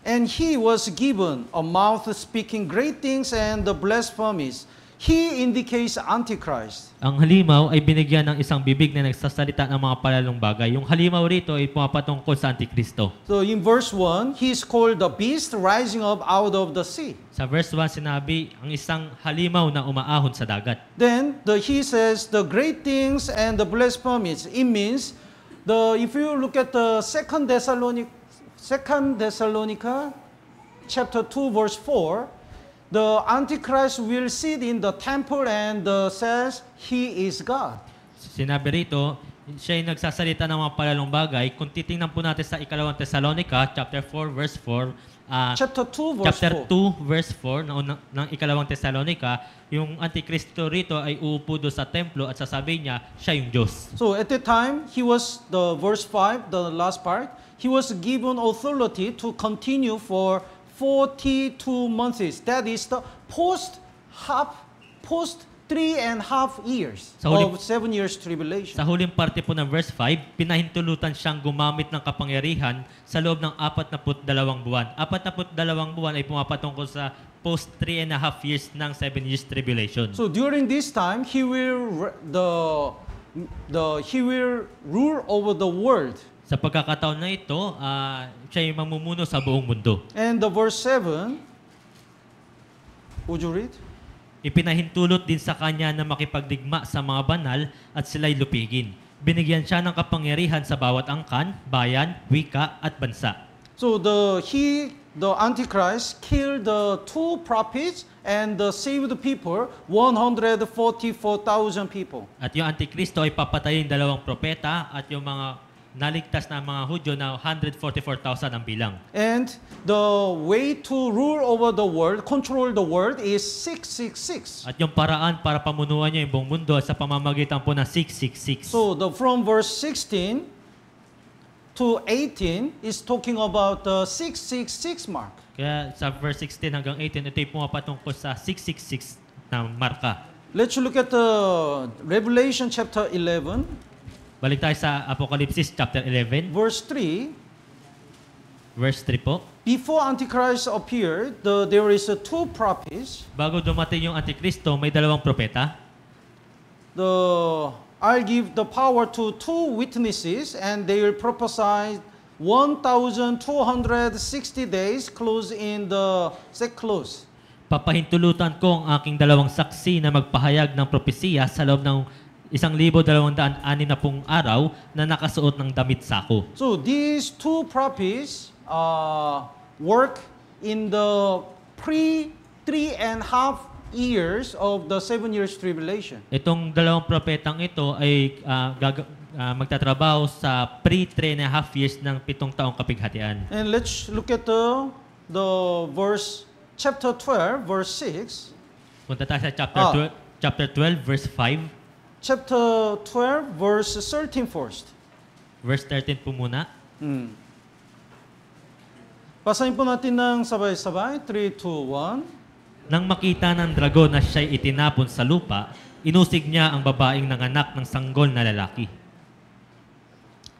And he was given a mouth speaking great things and the blasphemies. He indicates Antichrist. Ang halimaw ay binigyan ng isang bibig na nagsasalita ng mga palalong bagay. Yung halimaw rito ay pumapatungkol sa Antikristo. So in verse 1, he is called the beast rising up out of the sea. Sa verse 1 sinabi, ang isang halimaw na umaahon sa dagat. Then he says the great things and the blasphemies. It means if you look at the 2 Thessalonica chapter 2 verse 4, the Antichrist will sit in the temple and says he is God. Sinabi rito, siya ay nagsasalita ng mga palalong bagay. Kung titingnan po natin sa 2 Thessalonica chapter 4 verse 4, chapter 2 verse 4. Chapter 2 verse 4 ng 2 Thessalonica, yung Antikristo rito ay uupo doon sa templo at sasabihin niya, siya yung Diyos. So at that time, he was, the verse 5, the last part, he was given authority to continue for 42 months. That is the post 3.5 years Sa huli- of 7 years tribulation. Sa huling parte po ng verse 5, pinahintulutan siyang gumamit ng kapangyarihan sa loob ng 42 buwan. 42 buwan ay pumapatungkol sa post 3.5 years ng 7 years tribulation. So during this time, he will he will rule over the world. Sa pagkakataon na ito, siya yung mamumuno sa buong mundo. And the verse 7, would you read? Ipinahintulot din sa kanya na makipagdigma sa mga banal at sila'y lupigin. Binigyan siya ng kapangyarihan sa bawat angkan, bayan, wika at bansa. So the Antichrist killed the 2 prophets and saved the people, 144,000 people. At yung Antikristo ay papatayin 2 propeta at yung mga naligtas na mga Hudyo na 144,000 ang bilang. And the way to rule over the world, control the world is 666. At yung paraan para pamunuan niya yung buong mundo sa pamamagitan po ng 666. So from verse 16 to 18 is talking about the 666 mark. Kaya sa verse 16 hanggang 18, ito yung pumapatungkol sa 666 na marka. Let's look at the Revelation chapter 11, Balik tayo sa Apocalypse chapter 11, verse 3. verse 3 po. Before Antichrist appeared, there is 2 prophets. Bago dumating yung Antikristo, may 2 propeta. I'll give the power to 2 witnesses, and they will prophesy 1,260 days, close in the sackcloth. Papahintulutan ko ang aking 2 saksi na magpahayag ng propesiya sa loob ng 1,260 araw na nakasuot ng damit sako. So these 2 prophets work in the 3.5 years of the 7 years tribulation. Itong 2 propetang ito ay magtatrabaho sa pre-3.5 years ng 7 taong kapighatian. And let's look at the verse, chapter 12, verse 6. Punta tayo sa chapter 12, verse 5. Chapter 12, verse 13 first. Verse 13 po muna. Basahin po natin ng sabay-sabay. 3, 2, 1. Nang makita ng dragon na siya'y itinapon sa lupa, inusig niya ang babaeng nanganak ng sanggol na lalaki.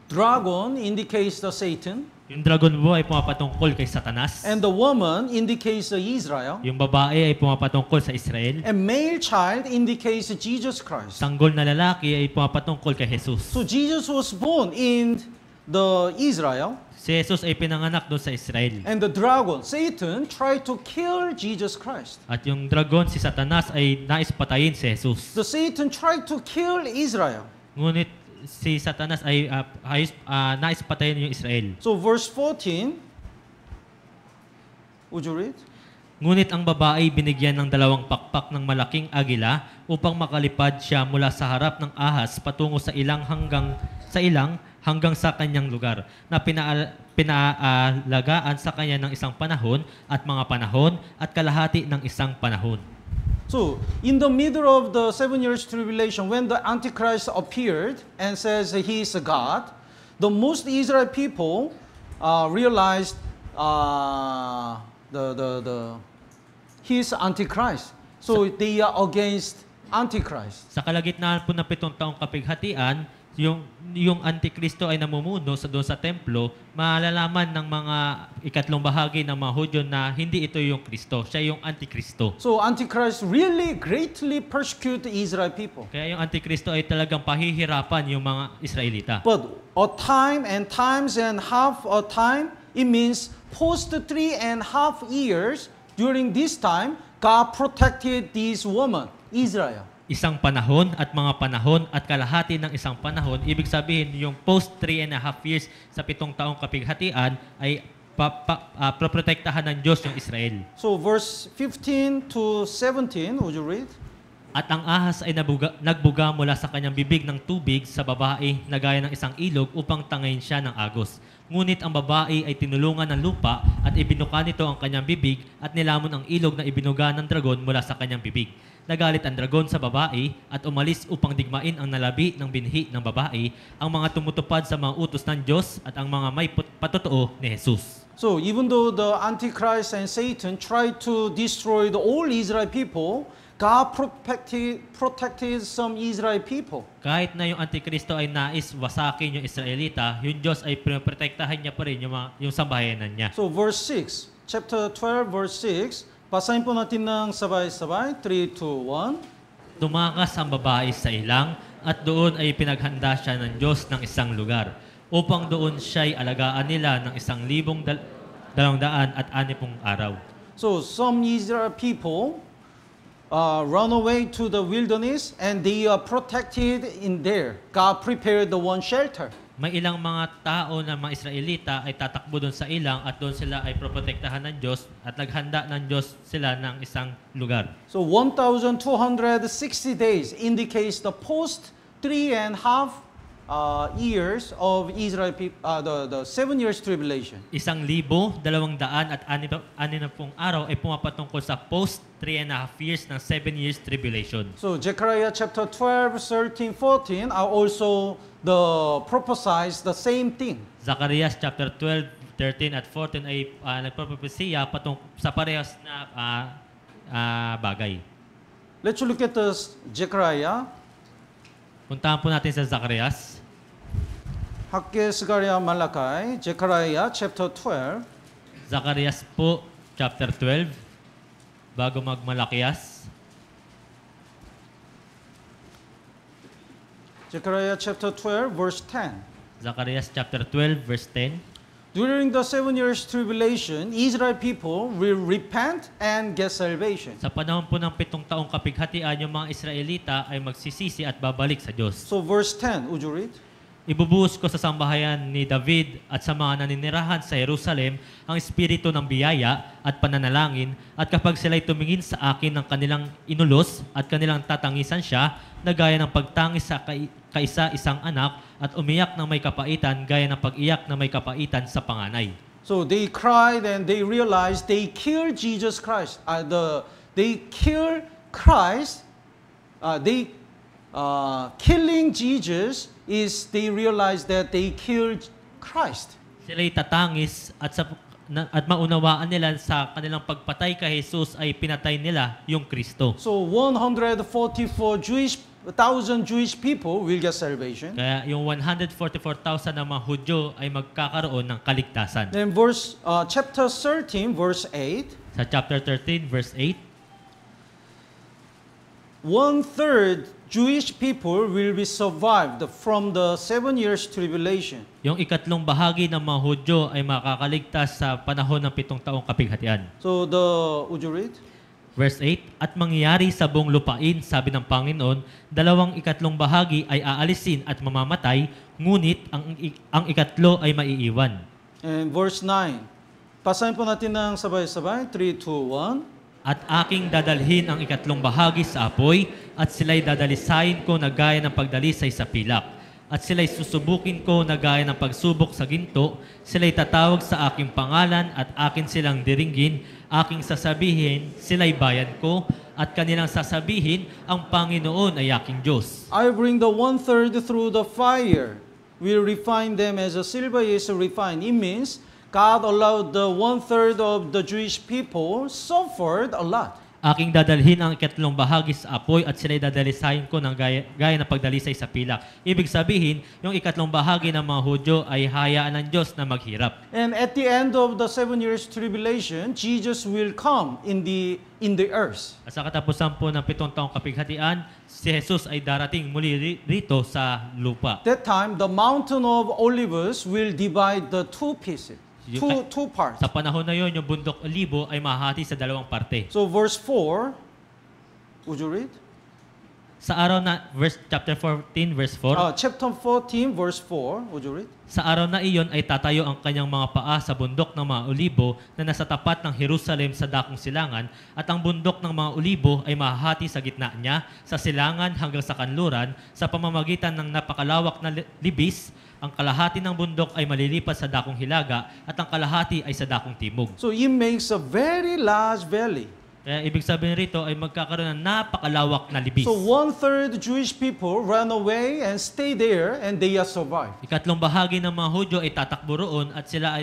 Dragon indicates the Satan. Yung dragon po ay pumapatungkol kay Satanas. And the woman indicates the Israel. Yung babae ay pumapatungkol sa Israel. And male child indicates Jesus Christ. Sanggol na lalaki ay pumapatungkol kay Jesus. So Jesus was born in the Israel. Si Jesus ay pinanganak doon sa Israel. And the dragon, Satan, tried to kill Jesus Christ. At yung dragon, si Satanas, ay nais patayin si Jesus. The Satan tried to kill Israel. Ngunit si Satanas ay nais patayin yung Israel. So verse 14, would you read? Ngunit ang babae binigyan ng 2 pakpak ng malaking agila upang makalipad siya mula sa harap ng ahas patungo sa ilang hanggang sa kanyang lugar na pinaalagaan sa kanya ng isang panahon at mga panahon at kalahati ng isang panahon. So, in the middle of the 7 years tribulation, when the Antichrist appeared and says he is a God, the most Israel people realized he is Antichrist. So, they are against Antichrist. Sa kalagitnaan po ng 7 taong kapighatian, yung Antikristo ay namumuno doon sa templo, malalaman ng mga ikatlong bahagi ng mga Hudyo na hindi ito yung Kristo, siya yung Antikristo. So Antichrist really greatly persecute the Israel people. Kaya yung Antikristo ay talagang pahihirapan yung mga Israelita. But a time and times and half a time, it means post 3.5 years, during this time, God protected this woman, Israel. Isang panahon at mga panahon at kalahati ng isang panahon, ibig sabihin yung post 3.5 years sa 7 taong kapighatian ay proprotektahan ng Diyos yung Israel. So verse 15 to 17, would you read? At ang ahas ay nagbuga mula sa kanyang bibig ng tubig sa babae na gaya ng isang ilog upang tangayin siya ng agos. Ngunit ang babae ay tinulungan ng lupa at ibinuka nito ang kanyang bibig at nilamon ang ilog na ibinuga ng dragon mula sa kanyang bibig. Nagalit ang dragon sa babae at umalis upang digmain ang nalabi ng binhi ng babae, ang mga tumutupad sa mga utos ng Diyos at ang mga may patotoo ni Jesus. So even though the Antichrist and Satan tried to destroy the all Israel people, God protected some Israel people. Kahit na yung Antikristo ay nais wasakin yung Israelita, yung Diyos ay pinoprotektahan niya pa rin yung sambahayanan niya. So verse 6, chapter 12, verse 6, basahin po natin ng sabay-sabay, 3, 2, 1. Tumakas ang babae sa ilang at doon ay pinaghanda siya ng Diyos ng isang lugar upang doon siya'y alagaan nila ng 1,260 araw. So some Israel people run away to the wilderness and they are protected in there. God prepared the one shelter. May ilang mga tao na mga Israelita ay tatakbo doon sa ilang at doon sila ay proprotektahan ng Diyos at naghanda ng Diyos sila ng isang lugar. So 1,260 days indicates the post 3.5 years of Israel people, the 7 years tribulation. 1,260 araw ay pumapatungkol sa post 3.5 years ng 7 years tribulation. So Zechariah chapter 12, 13, 14 are also prophesies the same thing. Zacarias chapter 12, 13 at 14 ay nagpropropesiya sa parehas na bagay. Let's look at the Zechariah. Puntahan po natin sa Zacarias. 학계 스가랴 말라카이 Zechariah chapter 12. Zacarias po chapter 12 bago magmalakias. Zechariah chapter 12 verse 10. Zacarias chapter 12 verse 10. During the 7 years tribulation, Israel people will repent and get salvation. Sa panahon po ng 7 taong kapighatian, yung mga Israelita ay magsisisi at babalik sa Diyos. So verse 10, would you read? Ibubuhos ko sa sambahayan ni David at sa mga naninirahan sa Jerusalem ang espiritu ng biyaya at pananalangin, at kapag sila'y tumingin sa akin ng kanilang inulos at kanilang tatangisan siya, na gaya ng pagtangis sa kaisa-isang anak at umiyak ng may kapaitan gaya ng pag-iyak ng may kapaitan sa panganay. So they cried and they realized they killed Jesus Christ. They killed Christ. Killing Jesus is they realized that they killed Christ. Sila'y tatangis at maunawaan nila sa kanilang pagpatay kay Jesus ay pinatay nila yung Kristo. So 144,000 Jewish people will get salvation. Kaya yung 144,000 na mga Hudyo ay magkakaroon ng kaligtasan. Then chapter 13 verse 8. Sa chapter 13 verse 8, 1/3 Jewish people will be survived from the 7 years tribulation. yung ikatlong bahagi ng mga Hudyo ay makakaligtas sa panahon ng 7 taong kapighatian. So would you read? Verse 8, at mangyayari sa buong lupain, sabi ng Panginoon, 2/3 bahagi ay aalisin at mamamatay, ngunit ang ikatlo ay maiiwan. And verse 9. Basahin po natin ng sabay-sabay. 3, 2, 1. At aking dadalhin ang ikatlong bahagi sa apoy, at sila'y dadalisayin ko na gaya ng pagdalisay sa pilak. At sila'y susubukin ko na gaya ng pagsubok sa ginto. Sila'y tatawag sa aking pangalan at akin silang diringgin. Aking sasabihin, sila'y bayan ko, at kanilang sasabihin, ang Panginoon ay aking Diyos. I bring the 1/3 through the fire. Will refine them as a silver is refined. It means God allowed the 1/3 of the Jewish people suffered a lot. Aking dadalhin ang ikatlong bahagi sa apoy at sila'y dadalisayin ko ng gaya ng pagdalisay sa pilak. Ibig sabihin, yung ikatlong bahagi ng mga Hudyo ay hayaan ng Diyos na maghirap. And at the end of the 7 years tribulation, Jesus will come in the earth. At sa katapusan po ng 7 taong kapighatian, si Jesus ay darating muli rito sa lupa. That time, the mountain of Olives will divide the two pieces. Two parts. Sa panahon na yon, yung bundok Olibo ay mahati sa 2 parte. So verse 4, would you read? Sa araw na, chapter 14, verse 4, Chapter 14, verse 4, would you read? sa araw na iyon ay tatayo ang kanyang mga paa sa bundok ng mga Olibo na nasa tapat ng Jerusalem sa dakong silangan, at ang bundok ng mga Olibo ay mahahati sa gitna niya, sa silangan hanggang sa kanluran, sa pamamagitan ng napakalawak na libis. Ang kalahati ng bundok ay malilipat sa dakong hilaga at ang kalahati ay sa dakong timog. So it makes a very large valley. Kaya ibig sabihin rito ay magkakaroon ng napakalawak na libis. So 1/3 Jewish people run away and stay there and they are survived. Ikatlong bahagi ng mga Hudyo ay tatakbo roon at sila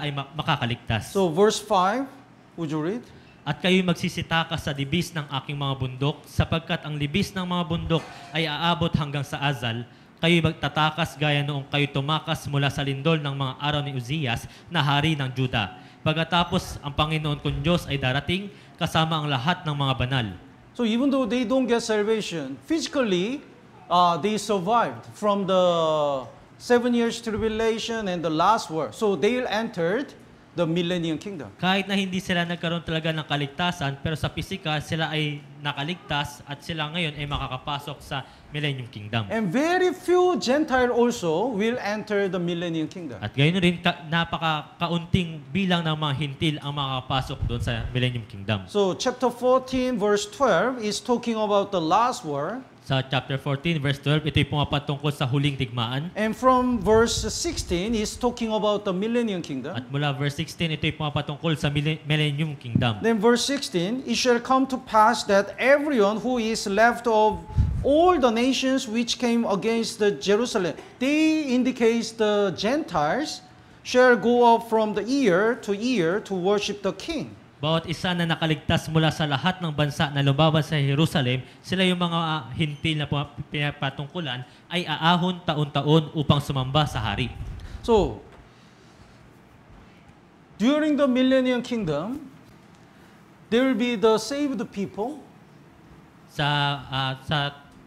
ay makakaligtas. So verse 5, would you read? At kayo'y magsisitakas sa libis ng aking mga bundok, sapagkat ang libis ng mga bundok ay aabot hanggang sa Azal. Kayo'y magtatakas gaya noong kayo tumakas mula sa lindol ng mga araw ni Uzzias na hari ng Juda. Pagkatapos ang Panginoon kong Diyos ay darating kasama ang lahat ng mga banal. So even though they don't get salvation, physically, they survived from the 7 years tribulation and the last war. So they entered the millennium kingdom. Kahit na hindi sila nagkaroon talaga ng kaligtasan, pero sa pisikal sila ay nakaligtas at sila ngayon ay makakapasok sa Millennium Kingdom. And very few Gentile also will enter the millennium kingdom. At gayon rin, napaka-kaunting bilang ng mga hintil ang makakapasok doon sa Millennium Kingdom. So chapter 14 verse 12 is talking about the last war. Sa chapter 14, verse 12, ito'y pumapatungkol sa huling digmaan. And from verse 16 is talking about the millennium kingdom. At mula verse 16, ito'y pumapatungkol sa Millennium Kingdom. Then verse 16, it shall come to pass that everyone who is left of all the nations which came against the Jerusalem, they indicates the Gentiles, shall go up from the year to worship the king. Bawat isa na nakaligtas mula sa lahat ng bansa na lumaban sa Jerusalem, sila yung mga hintil na pinapatungkulan ay aahon taon-taon upang sumamba sa hari. So, during the millennium kingdom, there will be the saved people. Sa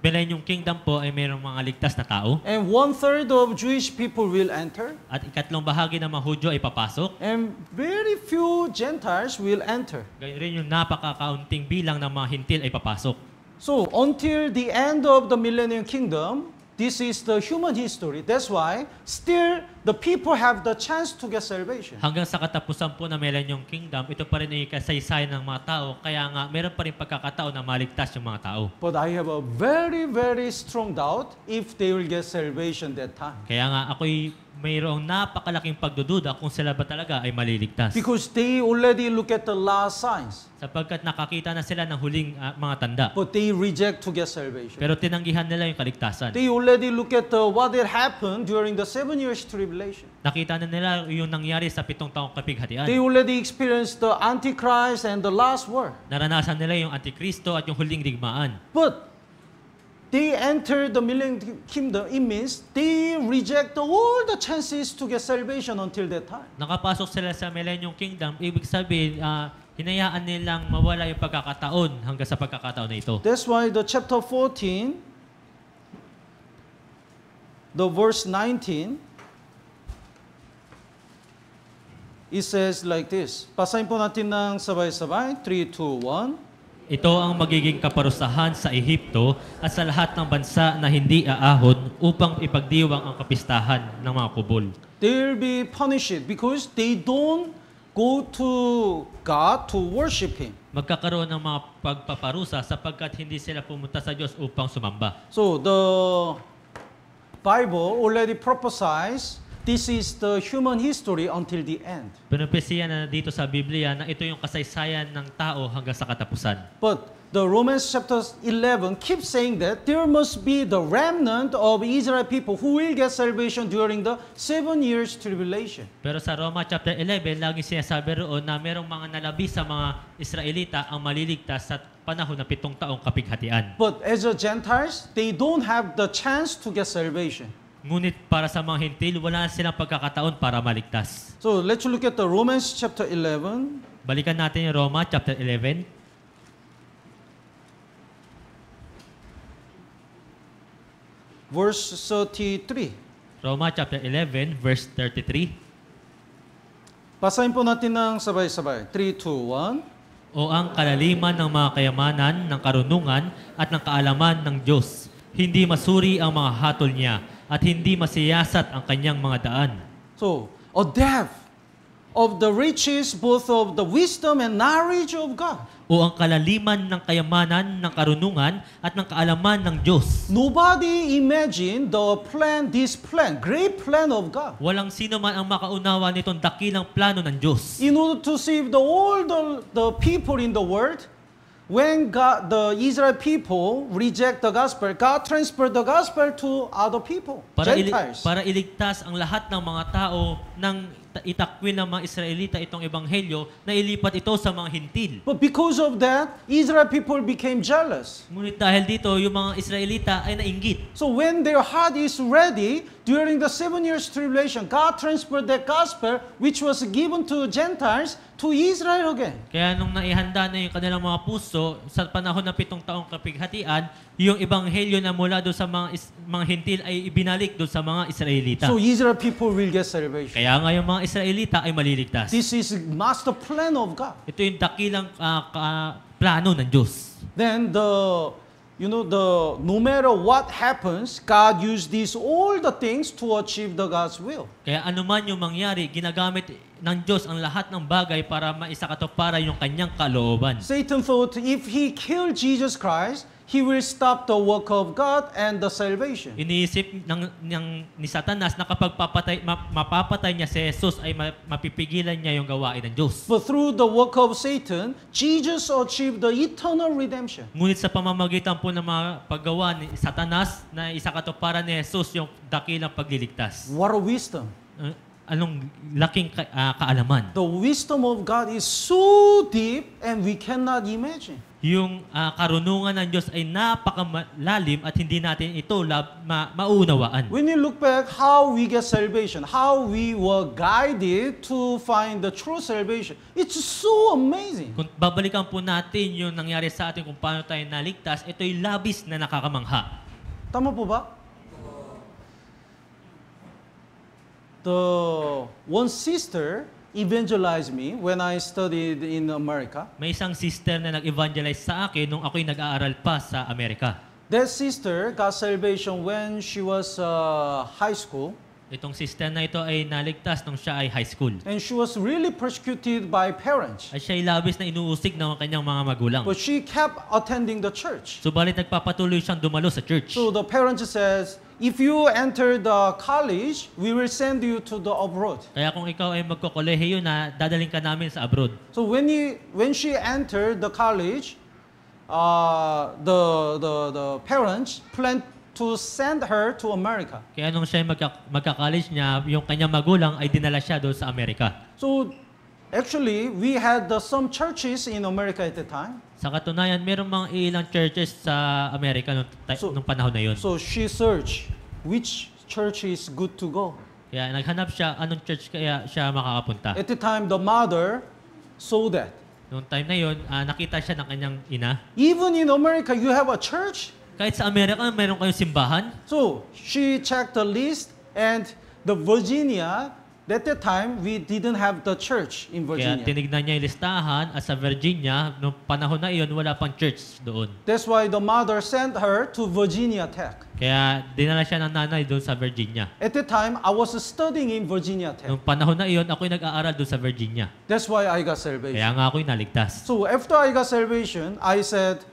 Millennium Kingdom po ay mayroong mga ligtas na tao. And 1/3 of Jewish people will enter. At ikatlong bahagi ng mga Hudyo ay papasok. And very few Gentiles will enter. Gayun rin yung napakakaunting bilang ng mga hintil ay papasok. So, until the end of the millennium kingdom, this is the human history. That's why still the people have the chance to get salvation. Hanggang sa katapusan po ng Millennium Kingdom, ito pa rin ay kasaysayan ng mga tao. Kaya nga, meron pa rin pagkakataon na maligtas yung mga tao. But I have a very, very strong doubt if they will get salvation that time. Kaya nga, ako'y mayroong napakalaking pagdududa kung sila ba talaga ay maliligtas. Because they already look at the last signs. Sapagkat nakakita na sila ng huling mga tanda. But they reject to get salvation. Pero tinanggihan nila yung kaligtasan. They already look at what had happened during the 7 years tribulation. Nakita na nila yung nangyari sa 7 taong kapighatian. They already experienced the Antichrist and the last war. Naranasan nila yung Antikristo at yung huling digmaan. But they enter the millennium kingdom, it means they reject all the chances to get salvation until that time. Nakapasok sila sa Millennium Kingdom, ibig sabihin, hinayaan nilang mawala yung pagkakataon hanggang sa pagkakataon na ito. That's why the chapter 14, the verse 19, it says like this. Basahin po natin ng sabay-sabay. 3, 2, 1. Ito ang magiging kaparusahan sa Ehipto at sa lahat ng bansa na hindi aahon upang ipagdiwang ang kapistahan ng mga kubol. They will be punished because they don't go to God to worship Him. Magkakaroon ng mga pagpaparusa sapagkat hindi sila pumunta sa Diyos upang sumamba. So the Bible already prophesies this is the human history until the end. Pinupesiya na dito sa Biblia na ito yung kasaysayan ng tao hanggang sa katapusan. But the Romans chapter 11 keeps saying that there must be the remnant of Israel people who will get salvation during the 7 years tribulation. Pero sa Roma chapter 11, lagi sinasabi roon na merong mga nalabi sa mga Israelita ang maliligtas sa panahon ng 7 taong kapighatian. But as a Gentiles, they don't have the chance to get salvation. Ngunit para sa mga hintil, wala silang pagkakataon para maligtas. So let's look at the Romans chapter 11. Balikan natin yung Roma chapter 11. Verse 33. Roma chapter 11, verse 33. Basahin po natin ng sabay-sabay. 3, 2, 1. O ang kalaliman ng mga kayamanan, ng karunungan, at ng kaalaman ng Diyos. Hindi masuri ang mga hatol niya, at hindi masiyasat ang kanyang mga daan. So, a depth of the riches both of the wisdom and knowledge of God. O ang kalaliman ng kayamanan, ng karunungan, at ng kaalaman ng Diyos. Nobody imagined this plan, great plan of God. Walang sino man ang makaunawa nitong dakilang plano ng Diyos. In order to save all the people in the world, when the Israel people reject the gospel, God transferred the gospel to other people, Gentiles. Para iligtas ang lahat ng mga tao ng itakwil ng mga Israelita itong ebanghelyo na ilipat ito sa mga hintil. But because of that, Israel people became jealous. Ngunit dahil dito, yung mga Israelita ay nainggit. So when their heart is ready, during the 7 years tribulation, God transferred that gospel which was given to Gentiles to Israel again. Kaya nung naihanda na yung kanilang mga puso, sa panahon ng 7 taong kapighatian, yung ebanghelyo na mula doon sa mga hintil ay ibinalik doon sa mga Israelita. So Israel people will get salvation. Kaya nga yung mga Israelita ay maliligtas. This is master plan of God. Ito yung dakilang plano ng Diyos. Then no matter what happens, God used these all the things to achieve the God's will. Kaya anuman yung mangyari, ginagamit ng Diyos ang lahat ng bagay para maisakatuparan yung kanyang kalooban. Satan thought if he killed Jesus Christ, he will stop the work of God and the salvation. Iniisip ni Satanas na kapag mapapatay niya si Jesus ay mapipigilan niya yung gawain ng Diyos. But through the work of Satan, Jesus achieved the eternal redemption. Ngunit sa pamamagitan po ng mga paggawa ni Satanas na isakatuparan ni Jesus yung dakilang pagliligtas. What a wisdom. Anong laking kaalaman. The wisdom of God is so deep and we cannot imagine. Yung karunungan ng Diyos ay napakalalim at hindi natin ito maunawaan. When you look back how we get salvation, how we were guided to find the true salvation, it's so amazing. Kung babalikan po natin yung nangyari sa atin kung paano tayo naligtas, ito'y labis na nakakamangha. Tama po ba? The one sister evangelized me when I studied in America. May isang sister na nag-evangelize sa akin nung ako'y nag-aaral pa sa Amerika. That sister got salvation when she was high school. Itong sister na ito ay naligtas nung siya ay high school. And she was really persecuted by parents. At siya ay labis na inuusig ng kanyang mga magulang. But she kept attending the church. Subalit nagpapatuloy siyang dumalo sa church. So the parents says, if you enter the college, we will send you to the abroad. Kaya kung ikaw ay magkokolehiyo na, dadaling ka namin sa abroad. So when she entered the college, the parents planned to send her to America. Kaya nung siya magka-college niya, yung kanyang magulang ay dinala siya doon sa Amerika. So actually, we had some churches in America at the time. Sa katunayan, merong mga ilang churches sa Amerika nung panahon na yun. So she searched which church is good to go. Kaya naghanap siya anong church kaya siya makakapunta. At the time, the mother saw that. Noong time na yun, nakita siya ng kanyang ina. Even in America, you have a church. Kahit sa Amerika, meron kayong simbahan. So she checked the list, and the Virginia, at that time, we didn't have the church in Kaya Virginia. tinignan niya yung listahan at sa Virginia, noong panahon na iyon, wala pang church doon. That's why the mother sent her to Virginia Tech. Kaya dinala siya ng nanay doon sa Virginia. At the time, I was studying in Virginia Tech. Noong panahon na iyon, ako'y nag-aaral doon sa Virginia. That's why I got salvation. Kaya nga ako'y naligtas. So after I got salvation, I said,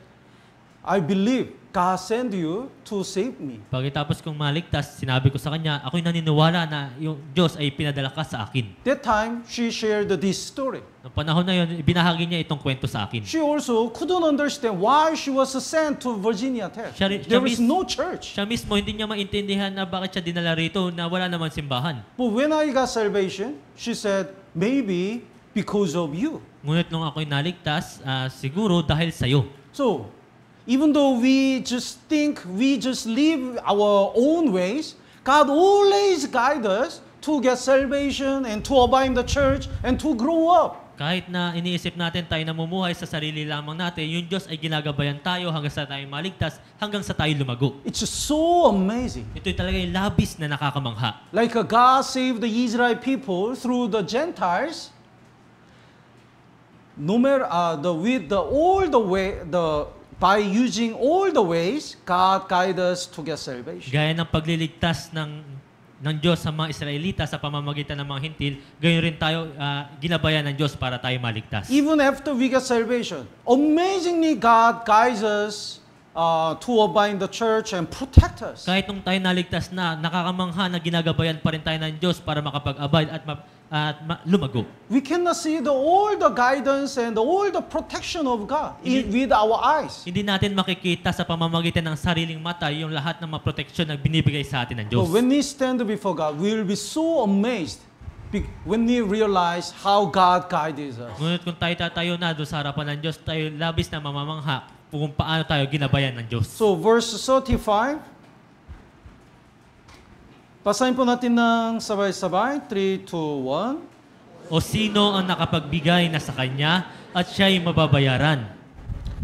I believe God sent you to save me. Pagkatapos kong maligtas, sinabi ko sa kanya, ako'y naniniwala na yung Diyos ay pinadala ka sa akin. That time, she shared this story. Noong panahon na yun, binahagi niya itong kwento sa akin. She also couldn't understand why she was sent to Virginia Tech. There is no church. Siya mismo, hindi niya maintindihan na bakit siya dinala rito na wala naman simbahan. But when I got salvation, she said, maybe because of you. Ngunit nung ako'y naligtas, siguro dahil sa'yo. So, even though we just think we just live our own ways, God always guides us to get salvation and to abide in the church and to grow up. Kahit na iniisip natin tayo namumuhay sa sarili lamang natin, yung Diyos ay ginagabayan tayo hanggang sa tayo maligtas, hanggang sa tayo lumago. It's so amazing. Ito'y talaga yung labis na nakakamangha. Like God saved the Israel people through the Gentiles, no matter by using all the ways, God guides us to get salvation. Gaya ng pagliligtas ng Diyos sa mga Israelita sa pamamagitan ng mga hintil, gayon rin tayo ginabayan ng Diyos para tayo maligtas. Even after we get salvation, amazingly God guides us to abide in the church and protect us. Kahit nung tayo naligtas na, nakakamangha na ginagabayan pa rin tayo ng Diyos para makapag-abide at lumago. We cannot see all the guidance and all the protection of God with our eyes. Hindi natin makikita sa pamamagitan ng sariling mata yung lahat ng mga proteksyon na binibigay sa atin ng Diyos. But when we stand before God, we will be so amazed when we realize how God guides us. Ngunit kung tayo tatayo na doon sa harapan ng Diyos, tayo labis na mamamangha kung paano tayo ginabayan ng Diyos. So verse 35. Basahin po natin ng sabay-sabay. 3, 2, 1. O sino ang nakapagbigay na sa Kanya at siya'y mababayaran?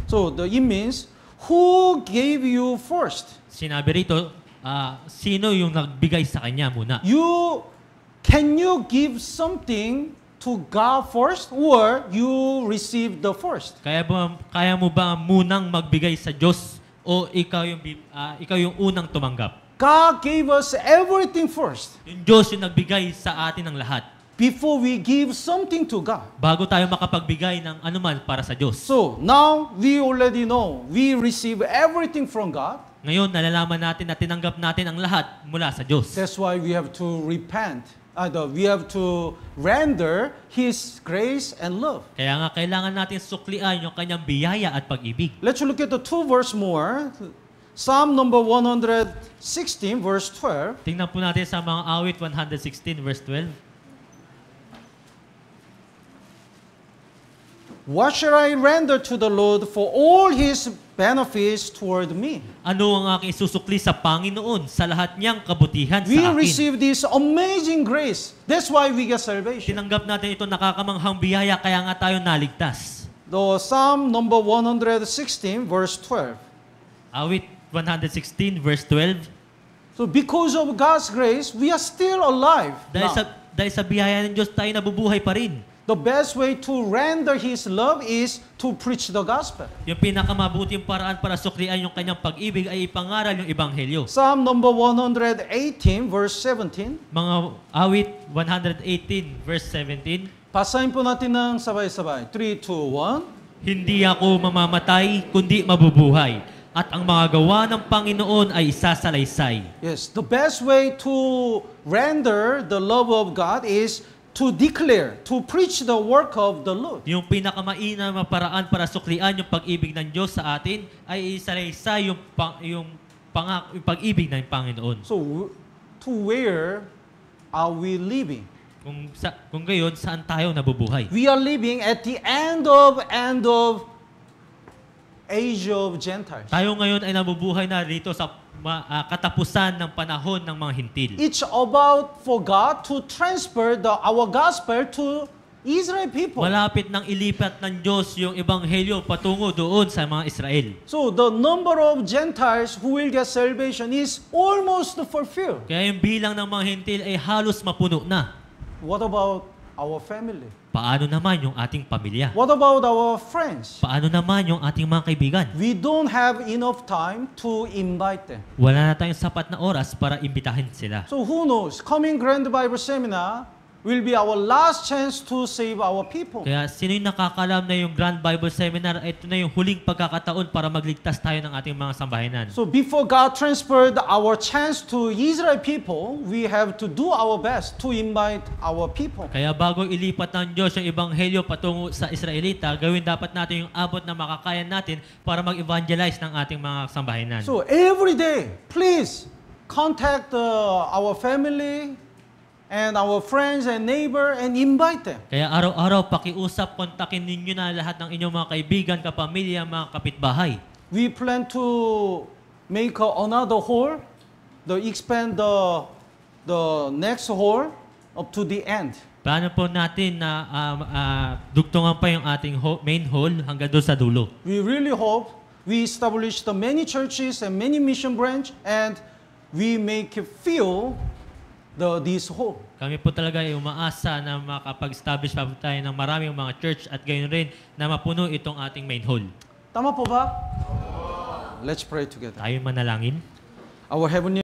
So it means, who gave you first? Sinabi rito, sino yung nagbigay sa Kanya muna? Can you give something to God first or you receive the first? Kaya mo ba munang magbigay sa Diyos o ikaw yung unang tumanggap? God gave us everything first Yung Diyos yung nagbigay sa atin ng lahat. before we give something to God. Bago tayo makapagbigay ng anuman para sa Diyos. So now we already know we receive everything from God. Ngayon, nalalaman natin na tinanggap natin ang lahat mula sa Diyos. That's why we have to repent. We have to render His grace and love. Kaya nga, kailangan natin suklian yung kanyang biyaya at pag-ibig. Let's look at the 2 verse more. Psalm number 116, verse 12. Tingnan po natin sa mga awit 116, verse 12. What shall I render to the Lord for all His benefits toward me? Ano ang aking isusukli sa Panginoon sa lahat niyang kabutihan sa We akin? receive this amazing grace. That's why we get salvation. Tinanggap natin ito nakakamanghang biyaya, kaya nga tayo naligtas. The Psalm number 116, verse 12. Awit 116, verse 12. So because of God's grace, we are still alive. Dahil sa biyaya ng Diyos, tayo nabubuhay pa rin. The best way to render His love is to preach the gospel. Yung pinakamabuting paraan para suklian yung kanyang pag-ibig ay ipangaral yung Ebanghelyo. Psalm number 118, verse 17. Mga awit 118, verse 17. Basahin po natin ng sabay-sabay. 3, 2, 1. Hindi ako mamamatay, kundi mabubuhay. At ang mga gawa ng Panginoon ay isasalaysay. Yes, the best way to render the love of God is to declare, to preach the work of the Lord. Yung pinakamainam na paraan para suklian yung pag-ibig ng Diyos sa atin ay isalaysay yung pag-ibig ng Panginoon. So, to where are we living? Kung gayon, saan tayo nabubuhay? We are living at the end of age of Gentiles. Tayo ngayon ay nabubuhay na dito sa katapusan ng panahon ng mga hintil. It's about for God to transfer our gospel to Israel people. Malapit nang ilipat ng Diyos yung ebanghelyo patungo doon sa mga Israel. So the number of Gentiles who will get salvation is almost fulfilled. Kaya yung bilang ng mga hintil ay halos mapuno na. What about our family? Paano naman yung ating pamilya? What about our friends? Paano naman yung ating mga kaibigan? We don't have enough time to invite them. Wala na tayong sapat na oras para imbitahin sila. So who knows? Coming Grand Bible Seminar will be our last chance to save our people. Kaya sino yung nakakalam na yung Grand Bible Seminar, ito na yung huling pagkakataon para magligtas tayo ng ating mga sambahanan. So before God transferred our chance to Israel people, we have to do our best to invite our people. Kaya bago ilipat ng Diyos yung ebanghelyo patungo sa Israelita, gawin dapat natin yung abot na makakayan natin para mag-evangelize ng ating mga sambahanan. So every day, please contact our family and our friends and neighbor and invite them. Kaya araw-araw pakiusap, kontakin ninyo na lahat ng inyong mga kaibigan, kapamilya, mga kapitbahay. We plan to make another hall, expand the next hall up to the end. Plano po natin na dugtungan pa yung ating main hall hanggang doon sa dulo. We really hope we establish the many churches and many mission branch and we make it fill this hall. Kami po talaga ay umaasa na makapag-establish pa po tayo ng maraming mga church at gayon rin na mapuno itong ating main hall. Tama po ba? Let's pray together. Tayo manalangin. Our Heavenly